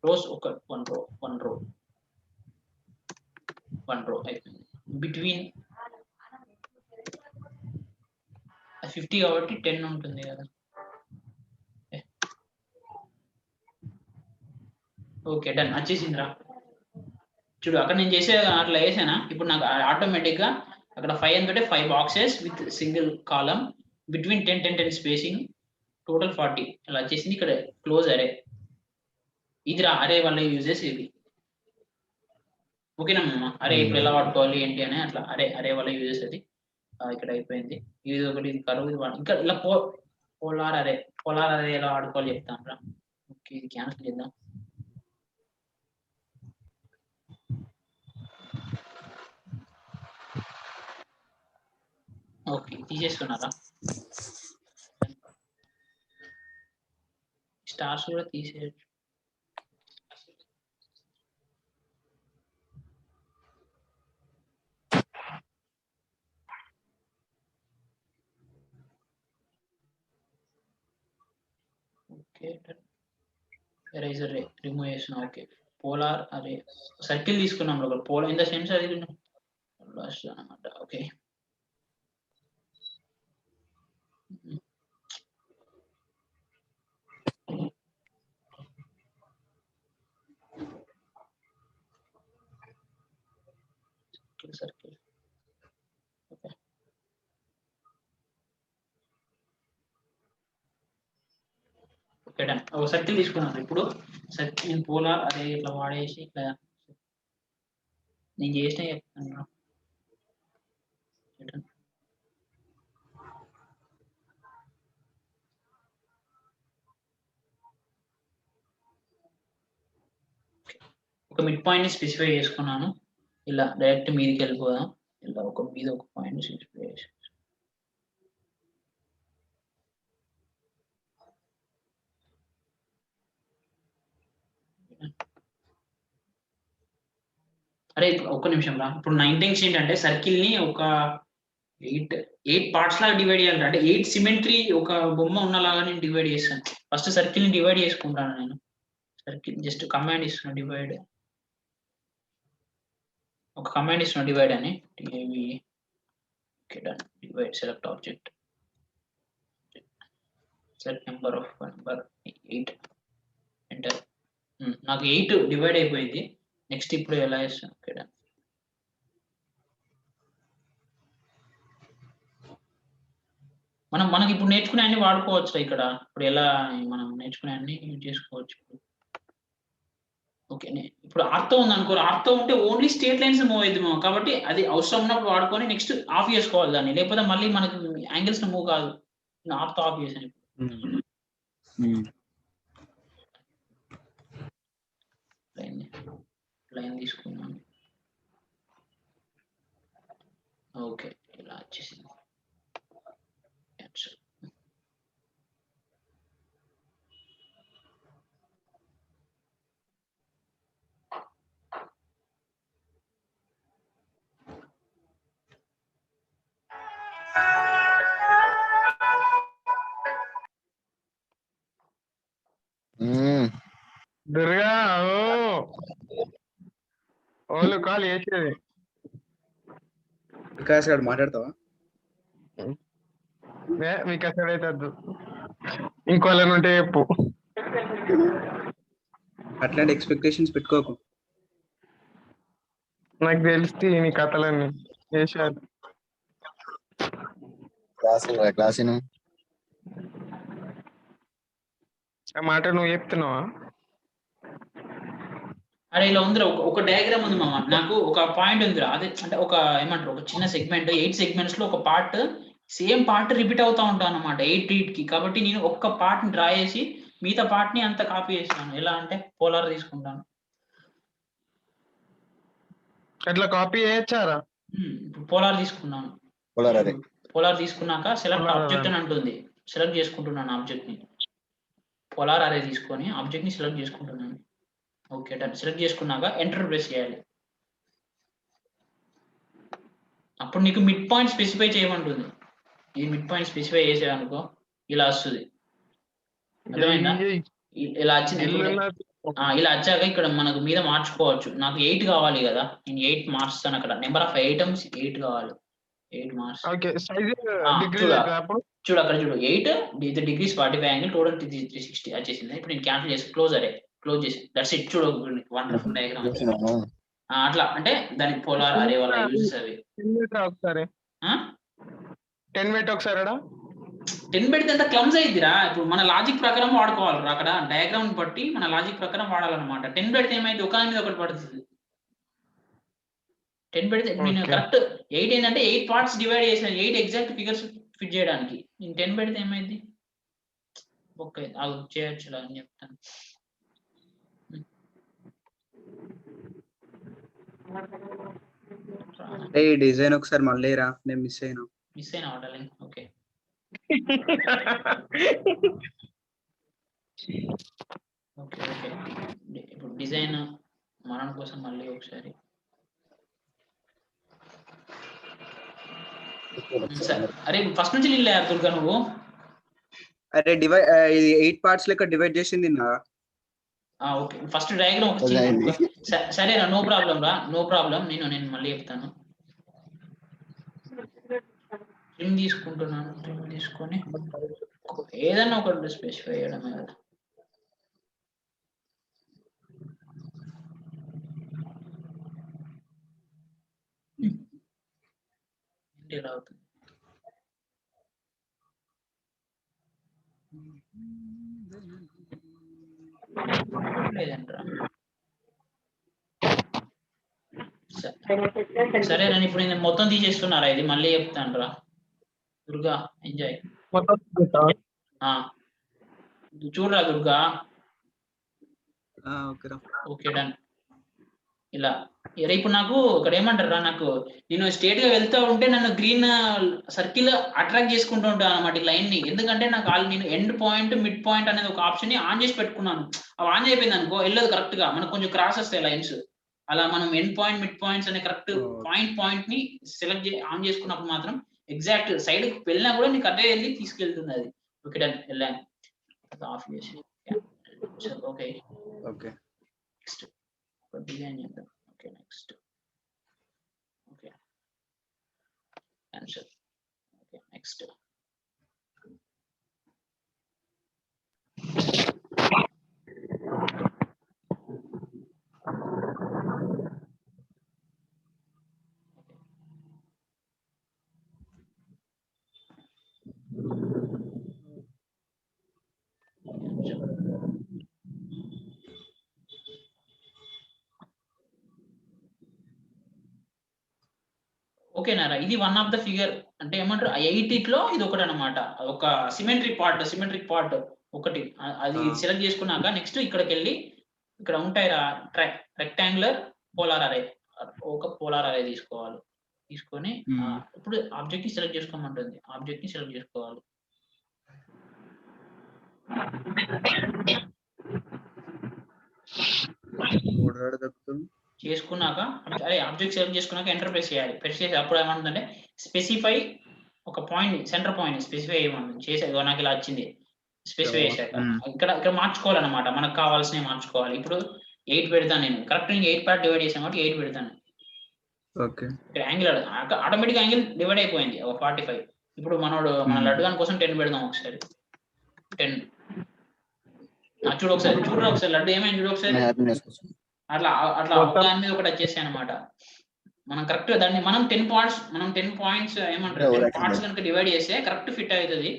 రోస్ ఒక 1 రో అయిపోయింది. బిట్వీన్ 50 కాబట్టి 10 ఉంటుంది కదా. Okay done. వచ్చేసిందిరా. చూడు అక్కడ నేను చేసే అట్లా వేసానా. ఇప్పుడు నాకు ఆటోమేటిక్ గా అక్కడ 5 ఎందుకంటే 5 boxes with single column between 10 spacing total 40 అలా వచ్చేసింది. ఇక్కడ క్లోజ్ అరే. ఇదిరా అరే వల్ల యూజెస్ ఇవి. ఓకేనమ్మా. అరే ఇప్పుడు ఎలా వాడుకోవాలి ఏంటి అని అట్లా అరే వల్ల యూజెస్ అది ఇక్కడ అయిపోయింది. ఇది ఒకటి, ఇది కరువు, ఇది ఇంకా ఇలా పోలార్ అరే ఎలా వాడుకోవాలి చెప్తాను రా. ఓకే ఇది క్యాన్సిల్ చేద్దాం. ఓకే తీసేసుకున్నారా? స్టార్స్ కూడా తీసేయచ్చు. ఓకే ఎరేజర్ రే రిమూవ్ చేసిన. ఓకే పోలార్ అరే సర్కిల్ తీసుకున్నాం. ఒక పోలార్ ఇన్ ద సెన్స్ అది అనమాట. Okay circle. Okay okay done. ఒక సర్కిల్ తీసుకున్నాను. ఇప్పుడు సర్కిల్ పోలార్ అదే ఇట్లా వాడేసి ఇట్లా నేను చేసిన చెప్తాను. ఒక మిడ్ పాయింట్ ని స్పెసిఫై చేసుకున్నాను. ఇలా డైరెక్ట్ మీదకి వెళ్ళిపోదాం. ఇలా ఒక మీద ఒక పాయింట్ స్పెసిఫై చేసి అరే ఒక్క నిమిషం రా. ఇప్పుడు 19 ఏంటంటే సర్కిల్ ని ఒక 8 పార్ట్స్ లాగా డివైడ్ చేయాలి. అంటే 8 సిమెట్రీ ఒక బొమ్మ ఉన్నలాగా నేను డివైడ్ చేస్తాను. ఫస్ట్ సర్కిల్ ని డివైడ్ చేసుకుంటాను నేను. సర్కిల్ జస్ట్ కమాండ్ ఇస్తున్నా డివైడ్. ఒక కమాండ్ ఇస్తున్నా డివైడ్ అని. Okay done. Divide select object. Set number of number 8 enter. నాకు 8 డివైడ్ అయిపోయింది. నెక్స్ట్ ఇప్పుడు ఎలా చేస్తాను? Okay done. మనకి ఇప్పుడు నేర్చుకునే అన్ని వాడుకోవచ్చు ఇక్కడ. ఇప్పుడు ఎలా మనం నేర్చుకునే అన్ని యూజ్ చేసుకోవచ్చు. ఓకే ఇప్పుడు ఆర్తో ఉంది అనుకో. ఆర్తో ఉంటే ఓన్లీ స్ట్రేట్ లైన్స్ మూవ్ అవుతుంది కాబట్టి అది అవసరం ఉన్నప్పుడు వాడుకొని నెక్స్ట్ ఆఫ్ చేసుకోవాలి దాన్ని. లేకపోతే మళ్ళీ మనకి యాంగిల్స్ మూవ్ కాదు. ఆర్తో ఆఫ్ చేసాను. లైన్ తీసుకున్నాను. ఓకే ఇలా వచ్చేసింది. దుర్గా ఓళ్ళు కాల్ చేసేది. వికాస్ గారు మాట్లాడతావా? మీకు అసలు అవుతుంది. ఇంకోళ్ళని ఉంటే చెప్పు. అట్లాంటి ఎక్స్పెక్టేషన్స్ పెట్టుకోకు. నాకు తెలిసి నీ కథలన్నీ చేశారు. క్లాస్ ఆ మాట నువ్వు చెప్తున్నావా? అరే ఇలా ఉందిరా. ఒక డయాగ్రామ్ ఉంది మామ. నాకు ఒక పాయింట్ ఉందిరా. అదే అంటే ఒక ఏమంటారు ఒక చిన్న సెగ్మెంట్ 8 సెగ్మెంట్స్ లో ఒక పార్ట్ సేమ్ పార్ట్ రిపీట్ అవుతా ఉంటాను అనమాట 8 కి. కాబట్టి నేను ఒక్క పార్ట్ ని డ్రా చేసి మిగతా పార్ట్ ని అంతా కాపీ చేస్తాను. ఎలా అంటే పోలార్ తీసుకుంటాను. అట్లా కాపీ చేయొచ్చారా? ఇప్పుడు పోలార్ తీసుకున్నాను. పోలార్ తీసుకున్నాక సెలెక్ట్ ఆబ్జెక్ట్ అని అంటుంది. సెలెక్ట్ చేసుకుంటున్నాను ఆబ్జెక్ట్ ని. పోలార్ అరే తీసుకొని ఆబ్జెక్ట్ ని సెలెక్ట్ చేసుకుంటున్నాను. Okay done. సెలెక్ట్ చేసుకున్నాక ఎంటర్ ప్రెస్ చేయాలి. అప్పుడు నీకు మిడ్ పాయింట్ స్పెసిఫై చేయమంటుంది. ఈ మిడ్ పాయింట్ స్పెసిఫై చేసేదనుకో ఇలా వస్తుంది. అర్థమైందా? ఇలా వచ్చింది. ఇలా వచ్చాక ఇక్కడ మనకు మీద మార్చుకోవచ్చు. నాకు 8 కావాలి కదా, నేను 8 మార్చుతాను. అక్కడ నెంబర్ ఆఫ్ ఐటమ్స్ 8 కావాలి. 8 మార్క్స్. చూడు అక్కడ చూడు 8 డిగ్రీస్ 45 యాంగిల్ టోటల్ 360 వచ్చేసింది. ఇప్పుడు నేను క్యాన్సిల్ చేసి క్లోజ్ చేసి దట్స్ ఇట్. చూడు వండర్ఫుల్ డయాగ్రామ్. అట్లా అంటే దానికి పోలార్ అరే వల్ల యూజెస్ అవి. 10 పెట్టి ఒకసారి 10 పెడితే అంత క్లమ్స్ అయిద్దిరా. ఇప్పుడు మన లాజిక్ ప్రకారం వాడుకోవాలి. అక్కడ డయాగ్రామ్ బట్టి మన లాజిక్ ప్రకారం వాడాలన్నమాట. 10 పెడితే ఏమైతే ఒక మీద ఒకటి పడుతుంది. 10 పెడితే నేను కరెక్ట్ 8 ఏంటంటే 8 పార్ట్స్ డివైడ్ చేసిన 8 ఎగ్జాక్ట్ ఫిగర్స్ ఫిట్ చేయడానికి. నేను 10 పెడితే ఏమైంది? ఓకే అది చేయొచ్చు అని చెప్తాను. డిజైన్ ఒకసారి మళ్ళీ రా. నేను మిస్ అయినా డార్లింగ్. Okay okay okay. ఇప్పుడు డిజైన్ మన కోసం మళ్ళీ ఒకసారి. అరే ఫస్ట్ నుంచి నీళ్ళు దుర్గా నువ్వు. అరే ఇది 8 పార్ట్స్ లెక్క డివైడ్ చేసింది నా. ఓకే ఫస్ట్ డయాగ్రామ్ ఒక సరేనా? నో ప్రాబ్లం రా. No problem. నేను మళ్ళీ చెప్తాను. ట్రిమ్ తీసుకుంటున్నాను. ట్రిమ్ తీసుకొని ఏదన్నా ఒకటి స్పెసిఫై చేయడమే కదా. ఎలా అవుతుంది? లేదంటరా. సరే నేను ఇప్పుడు నేను మొత్తం తీసేస్తున్నారా? ఇది మళ్ళీ చెప్తాను రా. దుర్గా ఎంజాయ్. చూడరా దుర్గా. Okay okay done. ఇలా ఇప్పుడు నాకు ఇక్కడ ఏమంటారా, నాకు నేను స్ట్రేట్ గా వెళ్తా ఉంటే నన్ను గ్రీన్ సర్కిల్ అట్రాక్ట్ చేసుకుంటూ ఉంటాను అనమాట ఈ లైన్ ని. ఎందుకంటే నాకు నేను ఎండ్ పాయింట్ మిడ్ పాయింట్ అనేది ఒక ఆప్షన్ ని ఆన్ చేసి పెట్టుకున్నాను. అవి ఆన్ అయిపోయింది అనుకో వెళ్ళదు కరెక్ట్ గా, మనకు కొంచెం క్రాస్ వస్తాయి లైన్స్. అలా మనం ఎండ్ పాయింట్ మిడ్ పాయింట్స్ అనే కరెక్ట్ పాయింట్ ని సెలెక్ట్ ఆన్ చేసుకున్నప్పుడు మాత్రం ఎగ్జాక్ట్ సైడ్ వెళ్ళినా కూడా నీకు అదే వెళ్ళి తీసుకెళ్తుంది అది. ఓకే డన్, వెళ్ళాను ఆఫ్ చేసి. ఓకే ఓకే నెక్స్ట్ డిజైన్ చేద్దాం. Okay next okay answer. Okay next ఓకేనారా, ఇది వన్ ఆఫ్ ద ఫిగర్ అంటే ఏమంటారు 8 లో ఇది ఒకటి అనమాట. ఒక సిమెట్రిక్ పార్ట్ ఒకటి. అది సెలెక్ట్ చేసుకున్నాక నెక్స్ట్ ఇక్కడికి వెళ్ళి ఇక్కడ ఉంటాయిరా రెక్టాంగులర్ పోలార్ అరే, ఒక పోలార్ అరే తీసుకొని ఇప్పుడు ఆబ్జెక్ట్ ని సెలెక్ట్ చేసుకోమంటుంది. ఆబ్జెక్ట్ ని సెలెక్ట్ చేసుకోవాలి. చేసుకున్నాక అదే ఆబ్జెక్ట్ సెలెక్ట్ చేసుకున్నాక ఎంటర్ ప్రెస్ చేయాలి. ప్రెస్ చేసి అప్పుడు ఏమంటుందంటే స్పెసిఫై ఒక పాయింట్, సెంటర్ పాయింట్ స్పెసిఫై చేయమని చేసేది. నాకు ఇలా వచ్చింది స్పెసిఫై చేశాక ఇక్కడ మార్చుకోవాలన్నమాట. మనకు కావాల్సినవి మార్చుకోవాలి. ఇప్పుడు 8 పెడతాను నేను. కరెక్ట్ 8 పార్ట్ డివైడ్ చేసాను కాబట్టి 8 పెడతాను. ఇక్కడ యాంగిల్ ఆటోమేటిక్ యాంగిల్ డివైడ్ అయిపోయింది ఒక 45. ఇప్పుడు మన లడ్డు గాని కోసం 10 పెడదాం. ఒకసారి 10 చూడు ఒకసారి లడ్డు ఏమైంది చూడు ఒకసారి. అట్లా దాని మీద ఒకటి వచ్చేసాయి అనమాట. మనం కరెక్ట్ దాన్ని మనం 10 పాయింట్స్ ఏమంటారు 10 పార్ట్స్ కనుక డివైడ్ చేస్తే కరెక్ట్ ఫిట్ అవుతుంది.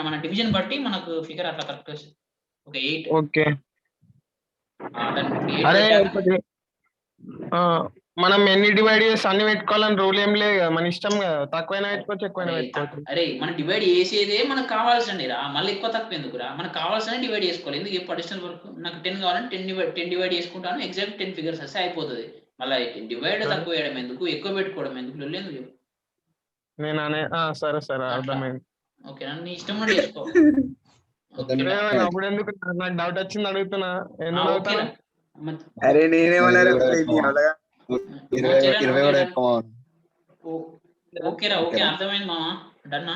మన డివిజన్ బట్టి మనకు ఫిగర్ అట్లా కరెక్ట్ వస్తుంది. ఒక 8. ఓకే మనం ఎన్ని డివైడ్ చేసి అన్ని పెట్టుకోవాలని రూల్ ఏం లేదు కదా, మన ఇష్టం కదా. తక్కువైనా పెట్టుకోవచ్చు, ఎక్కువైనా పెట్టుకోవచ్చు. అరే మనం డివైడ్ చేసేదే మనకు కావాల్సింది రా, మళ్ళీ ఎక్కువ తక్కువ ఎందుకురా. మనకు కావాల్సిన డివైడ్ చేసుకోవాలి. ఎందుకు ఎప్పుడు అడిషనల్ వర్క్. నాకు 10 కావాలంటే 10 డివైడ్ చేసుకుంటాను. ఎగ్జాక్ట్ 10 ఫిగర్స్ వస్తే అయిపోతుంది. మళ్ళీ డివైడ్ తక్కువ వేయడం ఎందుకు, ఎక్కువ పెట్టుకోవడం ఎందుకు, లేదు. సరే అర్థమైంది. ఓకే నీ ఇష్టం కూడా చేసుకో. అప్పుడు ఎందుకు నాకు డౌట్ వచ్చింది అడుగుతున్నా. అరే నేనేమన్నా ఓకేరా. ఓకే అర్థమైంది మామ. డన్నా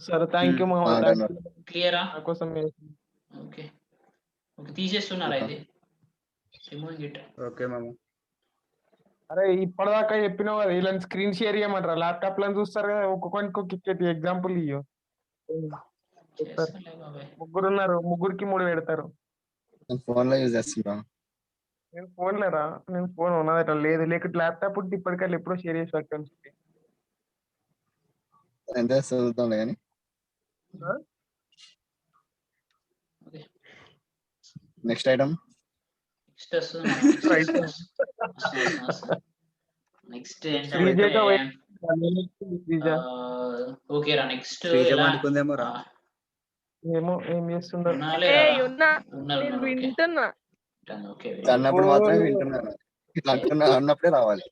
సరే థ్యాంక్ యూ మామ. క్లియరా కోసం ఓకే తీసేస్తున్నారా ఇది రిమూవింగ్ ఇట్. ఓకే మామ. అరే ఇప్పటిదాకా చెప్పినావు కదా వీళ్ళని స్క్రీన్ షేర్ చేయమంటారా? ల్యాప్టాప్ లను చూస్తారు కదా, ఒక్కొక్కరికి ఎగ్జాంపుల్ ఇయ్యో. ముగ్గురు ఉన్నారు, ముగ్గురికి 3 పెడతారు. ఫోన్ లో యూజ్ చేస్తున్నా. నేను ఫోన్ లేరా, నేను ఫోన్ ఉన్నదట లేదు. లేకపోతే ల్యాప్టాప్ ఉంటే ఇప్పటికల్లా ఎప్పుడో షేర్ చేసి పెట్టాను. ఎంత చదువుతాం కానీ నెక్స్ట్ ఐటమ్ నెక్స్ట్ ఏంటంటే ఓకేరా నెక్స్ట్ ఏమో ఏం చేస్తున్నారు. వింటున్నా అన్నప్పుడు మాత్రమే వింటున్నాను. ఇట్లా అంటున్నా అన్నప్పుడే రావాలి.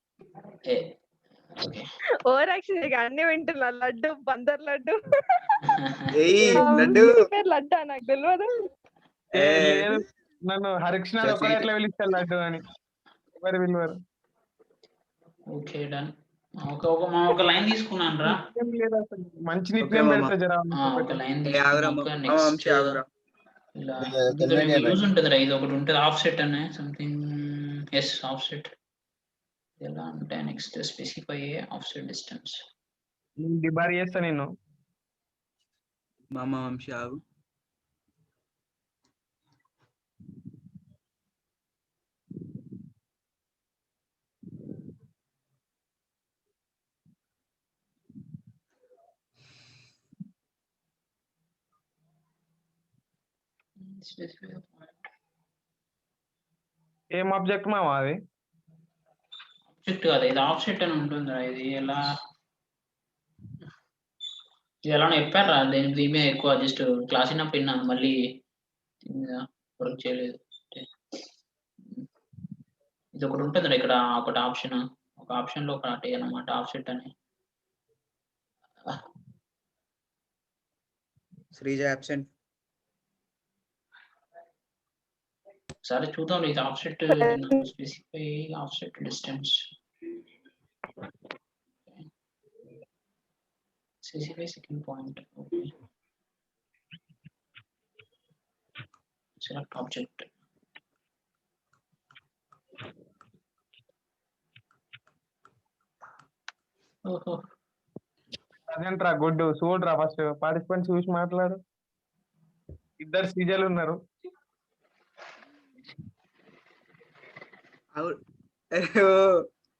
అన్ని వింటున్నా. లడ్డు బందర్ లడ్డు లడ్డా నాకు తెలియదు. నన్ను హరికృష్ణ ఒకరు ఎట్లా పిలుస్తారు లడ్డు అని, ఎవరు పిలువరు. Okay done. ఒక లైన్ తీసుకున్నాను రా. మంచి నిత్యం పెడతా జరా. ఒక లైన్ యూజ్ ఉంటుంది రా. ఇది ఒకటి ఉంటుంది ఆఫ్ సెట్ అనే సంథింగ్. ఎస్ ఆఫ్ సెట్ ఎలా అంటే next specify of set distance debar చేస్తా నేను. మామ వంశీ ఆగు. ఏం ఆబ్జెక్ట్ మావా అది? ఆబ్జెక్ట్ కాదు ఇది ఆఫ్ సెట్ అని ఉంటుందా. ఇది ఎలా చెప్పారా దీని మీద ఎక్కువ జస్ట్ క్లాస్ అయినప్పుడు విన్నాను, మళ్ళీ వర్క్ చేయలేదు. ఇది ఒకటి ఉంటుంది ఇక్కడ ఒకటి ఆప్షన్, ఒక ఆప్షన్ లో ఒకటి అన్నమాట ఆఫ్సెట్ అని. శ్రీజ అబ్సెంట్. ఒకసారి చూద్దాం ఇది offset specify offset distance. Specify second point. Okay. Select object. Oh. అదేంట్రా గుడ్ చూడరా ఫస్ట్ పార్టిసిపెంట్స్ చూసి మాట్లాడు. ఇద్దరు సీజన్లు ఉన్నారు.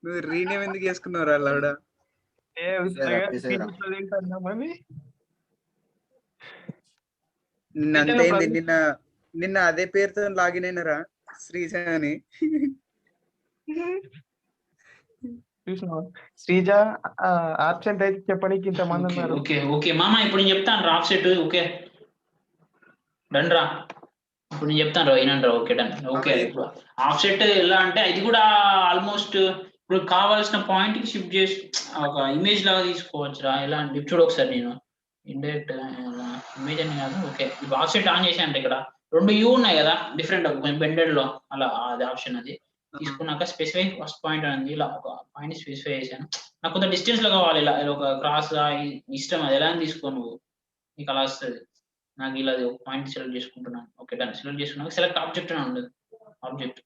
నువ్వు రీనేమ్ ఎందుకు చేసుకున్నావు అలా? నిన్న అంతైంది, నిన్న అదే పేరుతో లాగిన్ అయినరా శ్రీజ అని. చూసినా శ్రీజ ఆబ్సెంట్ అయితే చెప్పడానికి ఇంతమంది ఉన్నారు. ఓకే ఓకే మామ, ఇప్పుడు నేను చెప్తాను రా ఆఫ్సెట్. ఓకే డన్ రా, ఇప్పుడు నేను చెప్తాను రా, వినండి రా. Okay done. ఓకే ఇప్పుడు ఆఫ్సెట్ ఎలా అంటే ఇది కూడా ఆల్మోస్ట్ ఇప్పుడు కావాల్సిన పాయింట్ కి షిఫ్ట్ చేసి ఒక ఇమేజ్ లాగా తీసుకోవచ్చు రా. ఎలా అంటే చూడు ఒకసారి, నేను ఇండైరెక్ట్ ఇమేజ్ అని కాదు. ఓకే ఇప్పుడు ఆఫ్సెట్ ఆన్ చేశాను. ఇక్కడ 2 U ఉన్నాయి కదా డిఫరెంట్, కొంచెం బెండెడ్ లో అలా. అది ఆప్షన్ అది తీసుకున్నాక స్పెసిఫై ఫస్ట్ పాయింట్ అనేది ఇలా ఒక పాయింట్ స్పెసిఫై చేశాను. నాకు కొంత డిస్టెన్స్ లో కావాలి, ఇలా ఒక క్రాస్ ఇష్టం, అది ఎలా అని తీసుకో నువ్వు, నీకు అలా వస్తుంది. నాకు ఇలా ఒక పాయింట్ సెలెక్ట్ చేసుకుంటున్నాను. Okay done. సెలెక్ట్ చేసుకున్నాక సెలెక్ట్ ఆబ్జెక్ట్ అని ఉండదు. ఆబ్జెక్ట్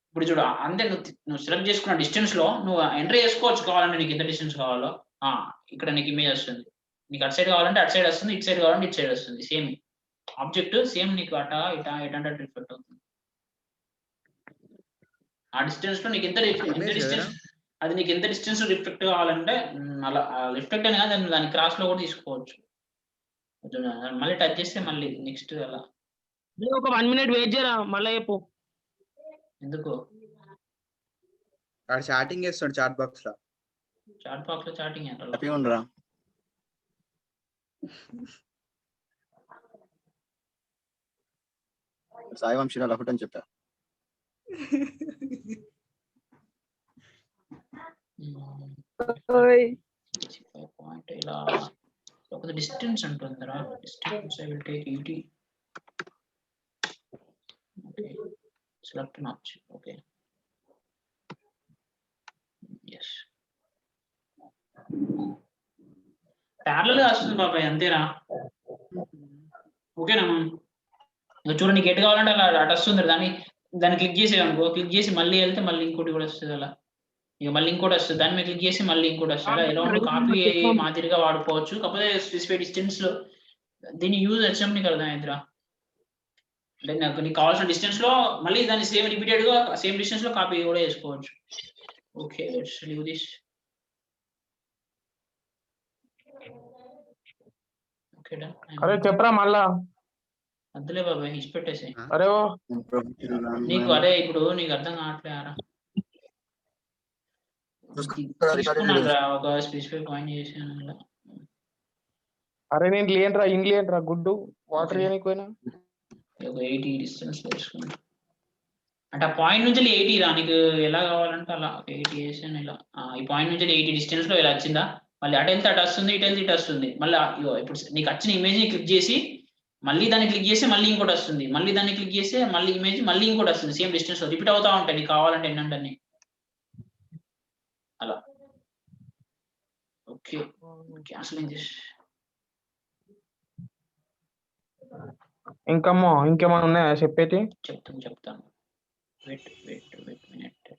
ఇప్పుడు చూడు అంతే, నువ్వు సెలెక్ట్ చేసుకున్న డిస్టెన్స్ లో నువ్వు ఎంటర్ చేసుకోవచ్చు కావాలంటే, నీకు ఎంత డిస్టెన్స్ కావాలో. ఇక్కడ నీకు ఇమేజ్ వస్తుంది. నీకు అటు సైడ్ కావాలంటే అటు సైడ్ వస్తుంది, ఇటు సైడ్ కావాలంటే ఇటు సైడ్ వస్తుంది. సేమ్ ఆబ్జెక్ట్ సేమ్ నీకు అటా ఇటా ఎటంటే రిఫ్లెక్ట్ అవుతుంది. ఆ డిస్టెన్స్ లో నీకు ఎంత డిస్టెన్స్, అది నీకు ఎంత డిస్టెన్స్ రిఫ్లెక్ట్ కావాలంటే అలా రిఫ్లెక్ట్ అని కాదు, దాని క్రాస్ లో కూడా తీసుకోవచ్చు. మళ్ళీ టచ్ చేస్తే మళ్ళీ నెక్స్ట్ అలా. ఒక 1 minute వెయిట్ చేయరా, మళ్ళీ చెప్పు. ఎందుకు చాటింగ్ చేస్తాడు చాట్ బాక్స్ లో. చాట్ బాక్స్ లో చాటింగ్ హ్యాపీగా ఉండరా? సాయి వంశీరాలు ఒకటి అని చెప్పా. పాయింట్ ఇలా ఒక డిస్టెన్స్ అంటుందిరా. Distance I will take 80. Okay select notch. Okay yes parallel గా వస్తుంది బాబాయ్, అంతేరా. ఓకేనా చూడండి, నీకు ఎటు కావాలంటే అలా అటు వస్తుంది. దాన్ని క్లిక్ చేసేయనుకో, క్లిక్ చేసి మళ్ళీ వెళ్తే మళ్ళీ ఇంకోటి కూడా వస్తుంది అలా. ఇక మళ్ళీ ఇంకోటి వస్తుంది, దాన్ని మీద క్లిక్ చేసి మళ్ళీ ఇంకోటి వస్తుంది. ఎలా ఉంటే కాపీ మాదిరిగా వాడుకోవచ్చు. కాకపోతే స్పెసిఫైడ్ డిస్టెన్స్ లో దీన్ని యూజ్ వచ్చాం నీకు అర్థమైందిరా. అంటే నీకు కావాల్సిన డిస్టెన్స్ లో మళ్ళీ దాన్ని సేమ్ రిపీటెడ్ గా సేమ్ డిస్టెన్స్ లో కాపీ కూడా చేసుకోవచ్చు. Okay let's leave this. Okay done. అరే చెప్పరా మళ్ళా. అద్దులే బాబాయ్ ఇచ్చి పెట్టేసి. అరే నీకు అరే ఇప్పుడు నీకు అర్థం కావట్లేరా. తీసుకున్నాను రా, ఒక స్పెసిఫిక్ పాయింట్ చేశాను అలా. అరే నేను లేనురా, ఇంగ్లేనురా గుడ్డు వాటర్ చేయకపోయినా. ఒక 80 డిస్టెన్స్ లో తీసుకున్నా అంటే ఆ పాయింట్ నుంచి 80 రా. నీకు ఎలా కావాలంటే అలా 80 చేసాను ఇలా. ఈ పాయింట్ నుంచి 80 డిస్టెన్స్ లో ఇలా వచ్చిందా, మళ్ళీ అటు వెళ్తే అటు వస్తుంది, ఇటు వెళ్తే ఇటు వస్తుంది. మళ్ళీ ఇప్పుడు నీకు వచ్చిన ఇమేజ్ ని క్లిక్ చేసి మళ్ళీ దాన్ని క్లిక్ చేస్తే మళ్ళీ ఇంకోటి వస్తుంది, మళ్ళీ దాన్ని క్లిక్ చేస్తే మళ్ళీ ఇమేజ్ మళ్ళీ ఇంకోటి వస్తుంది. సేమ్ డిస్టెన్స్ లో రిపీట్ అవుతా ఉంటాయి. నీకు కావాలంటే ఎన్నంటే అలా. ఓకే క్యాన్సిల్ చేసి ఇంకేమన్నా ఉన్నాయా చెప్పేటి? చెప్తాను. Wait minute.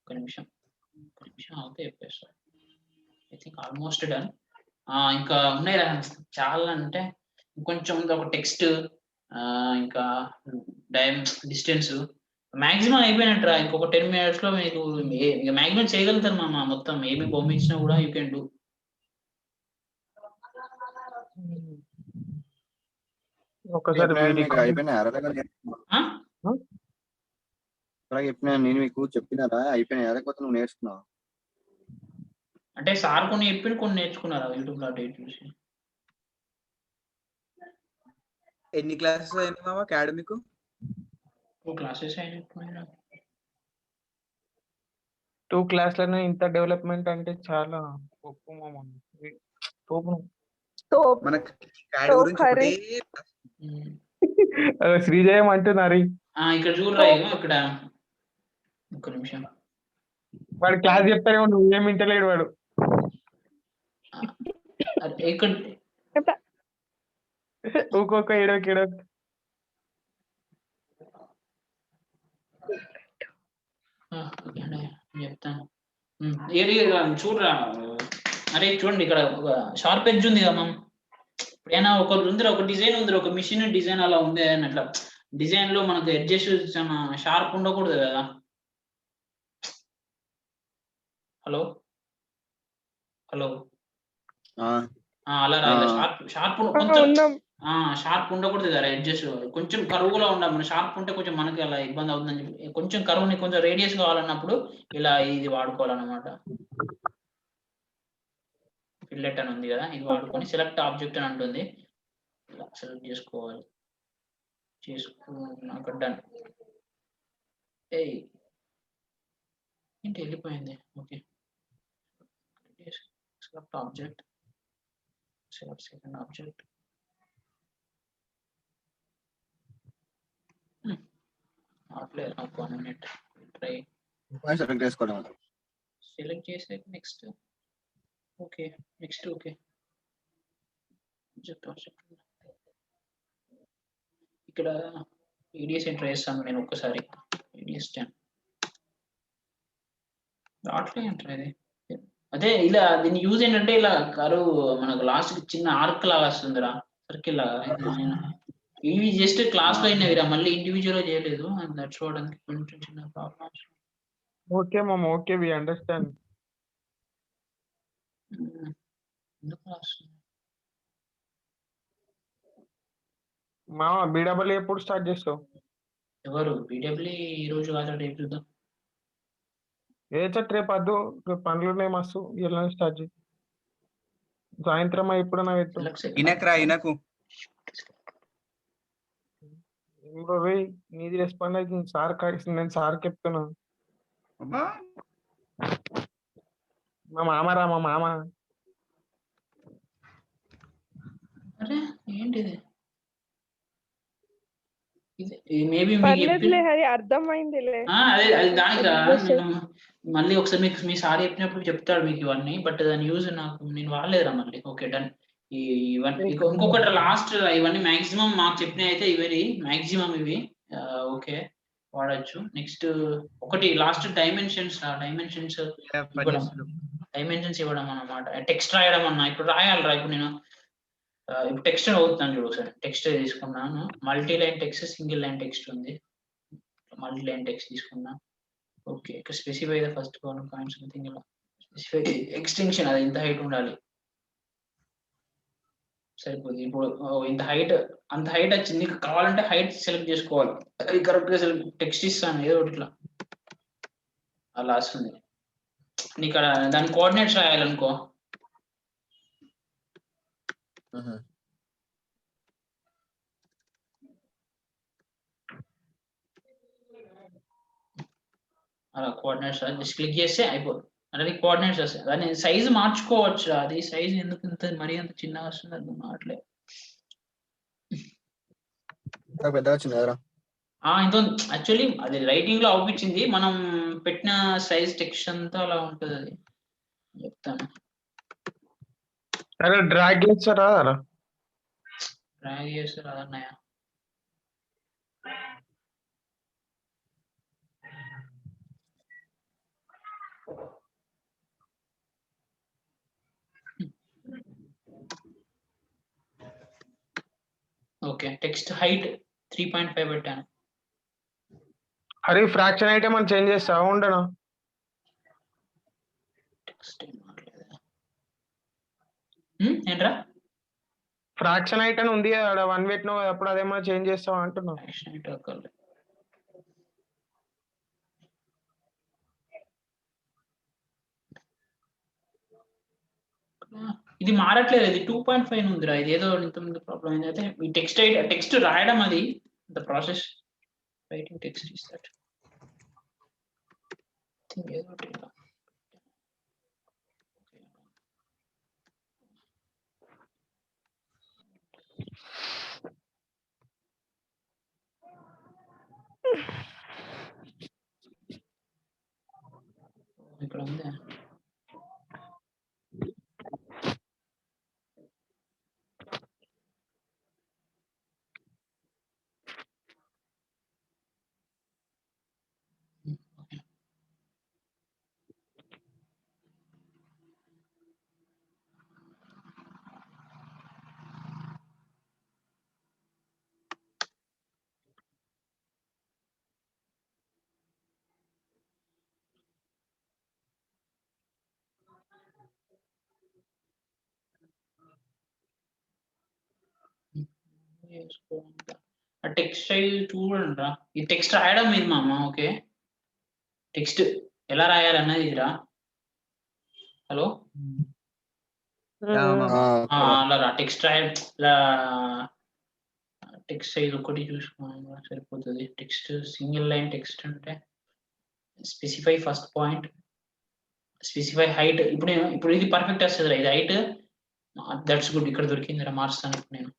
ఒక నిమిషం అవుతే చెప్పేస్తా. I think almost done. ఇంకా ఉన్నాయి రా చాలా. అంటే ఇంకొంచెం ఉంది, ఒక టెక్స్ట్, ఇంకా డిస్టెన్స్ మాక్సిమం అయిపోయినట్టు రా. ఇంకొక 10 minutes లో మీకు మాక్సిమం చేయగలుగుతారు మా మొత్తం. ఏమి పంపించినా కూడా యూ కెన్ డూ. ఒకసారి నేను మీకు చెప్పినారా అయిపోయినా, లేకపోతే నువ్వు నేర్చుకున్నావు? అంటే సార్ కొన్ని చెప్పి కొన్ని నేర్చుకున్నారా యూట్యూబ్ లో అటు చూసి? ఎన్ని క్లాసెస్ అయింది మామ అకాడమిక్? 2 క్లాసెస్ అయినట్టున్నాయిరా. 2 క్లాస్‌లోనే ఇంత డెవలప్‌మెంట్ అంటే చాలా గొప్ప మామ. తోపు. మన క్యాడ్ గురించి ఒకటే హ్మ్. అదే శ్రీజయం అంటున్నారు. ఇక్కడ చూడరా ఇగో ఇక్కడ ఒక్క నిమిషం. వాడు క్లాస్ చెప్తారేమో నువ్వేం వింటలేడు వాడు. ఇక్కడ ఊకొక్క ఏడోకి చెప్తాను. ఏరియా చూడరా. అరే చూడండి ఇక్కడ ఒక షార్ప్ ఎడ్జ్ ఉంది కదా మనం. ఇప్పుడైనా ఒక ఉంది, ఒక డిజైన్ ఉంది, ఒక మిషన్ డిజైన్ అలా ఉంది అని అట్లా డిజైన్ లో మనకు ఎడ్జెస్ చాలా షార్ప్ ఉండకూడదు కదా. హలో హలో అలా ఇలా షార్ప్ కొంచెం షార్ప్ ఉండకూడదు కదా ఎడ్జెస్, కొంచెం కరువులో ఉండాలి. మన షార్ప్ ఉంటే కొంచెం మనకి అలా ఇబ్బంది అవుతుందని చెప్పి కొంచెం కరువుని కొంచెం రేడియస్ కావాలన్నప్పుడు ఇలా ఇది వాడుకోవాలన్నమాట. ఫిల్లెట్ అని ఉంది కదా, ఇది వాడుకొని సెలెక్ట్ ఆబ్జెక్ట్ అని అంటుంది, ఇలా సెలెక్ట్ చేసుకోవాలి. చేసుకున్నాక డన్. ఏంటి వెళ్ళిపోయింది? Okay, select object, select second object. అట్లే నాకు 1 మినిట్ ట్రై సెలెక్ట్ చేసుకోవడం. సెలెక్ట్ చేసాక నెక్స్ట్. Okay next. ఓకే ఇక్కడ ఈడిఎస్ ఎంటర్ చేస్తాను నేను ఒక్కసారి. ఈడిఎస్ 10 దాంట్లో ఎంటర్ అది. అదే ఇలా దీని యూజ్ ఏంటంటే ఇలా కరువు మనకు లాస్ట్ చిన్న ఆర్క్ లాగా వస్తుందిరా, సర్కిల్ లాగా. ఇవి జస్ట్ క్లాస్ లో అయినవిరా, మళ్ళీ ఇండివిజువల్ గా చేయలేదు. నడుచుకోవడానికి కొంచెం చిన్న ప్రాబ్లమ్స్. ఓకే మామ, ఓకే, వి అండర్స్టాండ్. మామ బీడబ్ల్యూ ఎప్పుడు స్టార్ట్ చేస్తావు? ఎవరు బీడబ్ల్యూ? ఈ రోజు కాదు, రేపు చూద్దాం. రేపు వద్దు, రేపు పనులు ఉన్నాయి మస్తు. ఇలా స్టార్ట్ చేయి. సాయంత్రం ఎప్పుడన్నా పెట్టు. ఇనకు నీది రెస్పాండ్ అయితే సార్ నేను సార్ చెప్తున్నా. మా మామరా, మా మామ. అరే ఏంటిది? మేబీ అర్థమైందిలే. అదే అది దానికి నేను మళ్ళీ ఒకసారి మీకు మీ సార్ చెప్పినప్పుడు చెప్తాడు మీకు ఇవన్నీ, బట్ దాని యూజ్ నాకు నేను వాడలేదురా మళ్ళీ. Okay done. ఇవన్నీ ఇంకొకటి లాస్ట్, ఇవన్నీ మాక్సిమం మాకు చెప్పినవి అయితే ఇవి మాక్సిమం ఇవి. ఓకే వాడచ్చు. నెక్స్ట్ ఒకటి లాస్ట్ డైమెన్షన్స్ ఇవ్వడం అన్నమాట. టెక్స్ట్ రాయడం అన్నా, ఇప్పుడు రాయాలరా. ఇప్పుడు నేను ఇప్పుడు టెక్స్ట్ అవుతున్నాను చూడు ఒకసారి. టెక్స్ట్ తీసుకున్నాను, multi line text, single line text ఉంది. మల్టీ లైన్ టెక్స్ట్ తీసుకున్నా. ఓకే ఇక్కడ specify the first point something, ఇలా స్పెసిఫై ఎక్స్టెన్షన్ అది ఇంత హైట్ ఉండాలి సరిపోతుంది. ఇప్పుడు ఇంత హైట్, అంత హైట్ వచ్చింది. నీకు కావాలంటే హైట్ సెలెక్ట్ చేసుకోవాలి. అది కరెక్ట్ గా టెక్స్ట్ ఇస్తాను ఏదో ఒకటి ఇట్లా అలా వస్తుంది. నీకు దాని కోఆర్డినేట్స్ రాయాలనుకో, అలా కోఆర్డినేట్స్ జస్ట్ క్లిక్ చేస్తే అయిపోతుంది. అంటే కోఆర్డినేట్స్ వస్తాయి. దాన్ని సైజు మార్చుకోవచ్చు. అది సైజు ఎందుకు ఇంత మరీ అంత చిన్నగా వస్తుంది అది మాట్లే. ఇంత యాక్చువల్లీ అది రైటింగ్ లో అవుపించింది. మనం పెట్టిన సైజ్ టెక్స్ట్ అంతా అలా ఉంటుంది. అది చెప్తాను. డ్రాగ్ చేస్తారా? డ్రాగ్ చేస్తారు అదన్నయ్య. ఓకే టెక్స్ట్ హైట్ 3.5 పెట్టాను. అరే ఫ్రాక్షన్ ఐటమ్ అని చేంజ్ చేస్తావా? ఉండనా ఏంట్రా? ఫ్రాక్షన్ ఐటమ్ ఉంది కదా, 1 పెట్టినావు కదా, అప్పుడు అదేమన్నా చేంజ్ చేస్తావా అంటున్నా. ఇది మారట్లేదు, ఇది 2.5 ఉందిరా, ఇది ఏదో ఇంతకుముందు ప్రాబ్లం ఏంటంటే ఈ టెక్స్ట్ రాయడం అది the process writing text is that ఏదో ఒకటి ఇలా. ఇక్కడ ఉంది. ఆ టెక్స్ట్ స్టైల్ చూడండిరా, ఈ టెక్స్ట్ రాయడం ఇది మామ. ఓకే, టెక్స్ట్ ఎలా రాయాలి అన్నది ఇదిరా. హలో, అలా రా టెక్స్ట్ రాయడం, ఇలా టెక్స్ట్ సైజ్ ఒకటి చూసుకోవాలి సరిపోతుంది. టెక్స్ట్ సింగిల్ లైన్ టెక్స్ట్ అంటే specify first point, specify height. ఇప్పుడు ఇది పర్ఫెక్ట్ వస్తుంది, ఇది హైట్. దట్స్ గుడ్, ఇక్కడ దొరికిందిరా, మార్చుతాను ఇప్పుడు నేను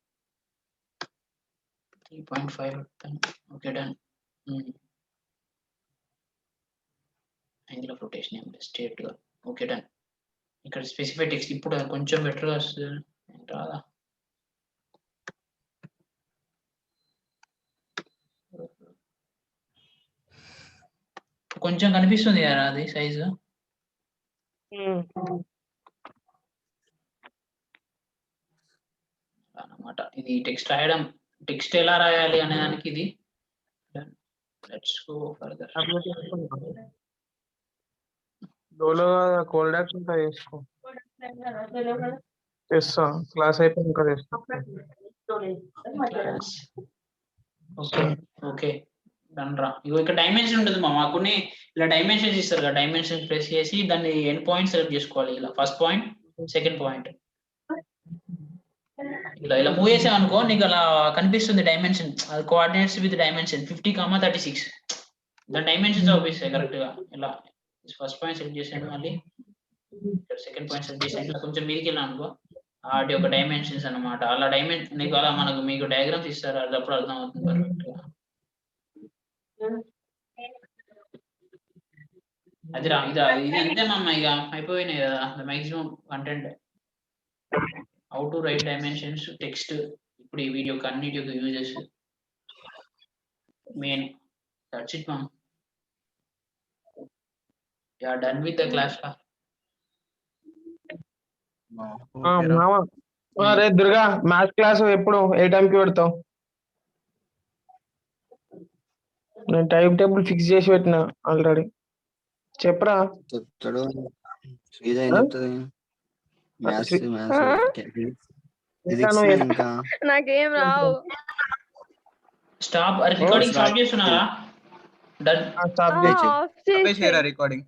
3.5. Okay done. Angle of rotation straight గా. Okay done. ఇక్కడ స్పెసిఫై టెక్స్ట్ ఇప్పుడు కొంచెం బెటర్గా వస్తుంది రాదా? కొంచెం కనిపిస్తుంది కదా అది సైజు అన్నమాట. ఇది టెక్స్ట్ రాయడం, టెక్స్ట్ ఎలా రాయాలి అనే దానికి ఇది. Let's go further. డోలో కోల్డాక్స్ ఉంటాయి, చేసుకో. చేస్తా, క్లాస్ అయిపోయినాక చేస్తా. ఓకే ఓకే డన్ రా. ఇగో ఇక్కడ డైమెన్షన్ ఉంటుంది మా మాకుని, ఇలా డైమెన్షన్స్ ఇస్తారు కదా, డైమెన్షన్ ప్రెస్ చేసి దాన్ని ఎండ్ పాయింట్ సెలెక్ట్ చేసుకోవాలి. ఇలా ఫస్ట్ పాయింట్, సెకండ్ పాయింట్, ఇలా మూవ్ చేసామనుకో నీకు అలా కనిపిస్తుంది డైమెన్షన్. అది కోఆర్డినేట్స్ విత్ డైమెన్షన్ 50,36. దాని డైమెన్షన్స్ అవుపిస్తాయి కరెక్ట్ గా. ఇలా ఫస్ట్ పాయింట్ సెలెక్ట్ చేసాడు, మళ్ళీ సెకండ్ పాయింట్ సెలెక్ట్ చేసాడు, కొంచెం మీదకి వెళ్ళాను అనుకో వాటి యొక్క డైమెన్షన్స్ అన్నమాట. అలా డైమెన్షన్ నీకు అలా మీకు డయాగ్రామ్స్ ఇస్తారు, అది అప్పుడు అర్థం అవుతుంది పర్ఫెక్ట్ గా. అది రా, ఇది అంతే మమ్మ, ఇక అయిపోయినాయి కదా maximum content. How to write dimensions text. ఇప్పుడు ఈ వీడియో అన్నిటి యొక్క uses main. That's it ma'am. Yeah done with the class. అరే దుర్గా, మ్యాథ్స్ క్లాస్ ఎప్పుడు, ఏ టైంకి పెడతావు? నేను టైం టేబుల్ ఫిక్స్ చేసి పెట్టిన ఆల్రెడీ. చెప్పరా. చెప్తాడు శ్రీజ ఏం చెప్తుంది? మ్యాథ్స్ ఫిజిక్స్ ఇంకా నాకేం రావు. స్టాప్ రికార్డింగ్ స్టాప్ చేస్తున్నారా? డన్. స్టాప్ ఆఫ్ చేసి రికార్డింగ్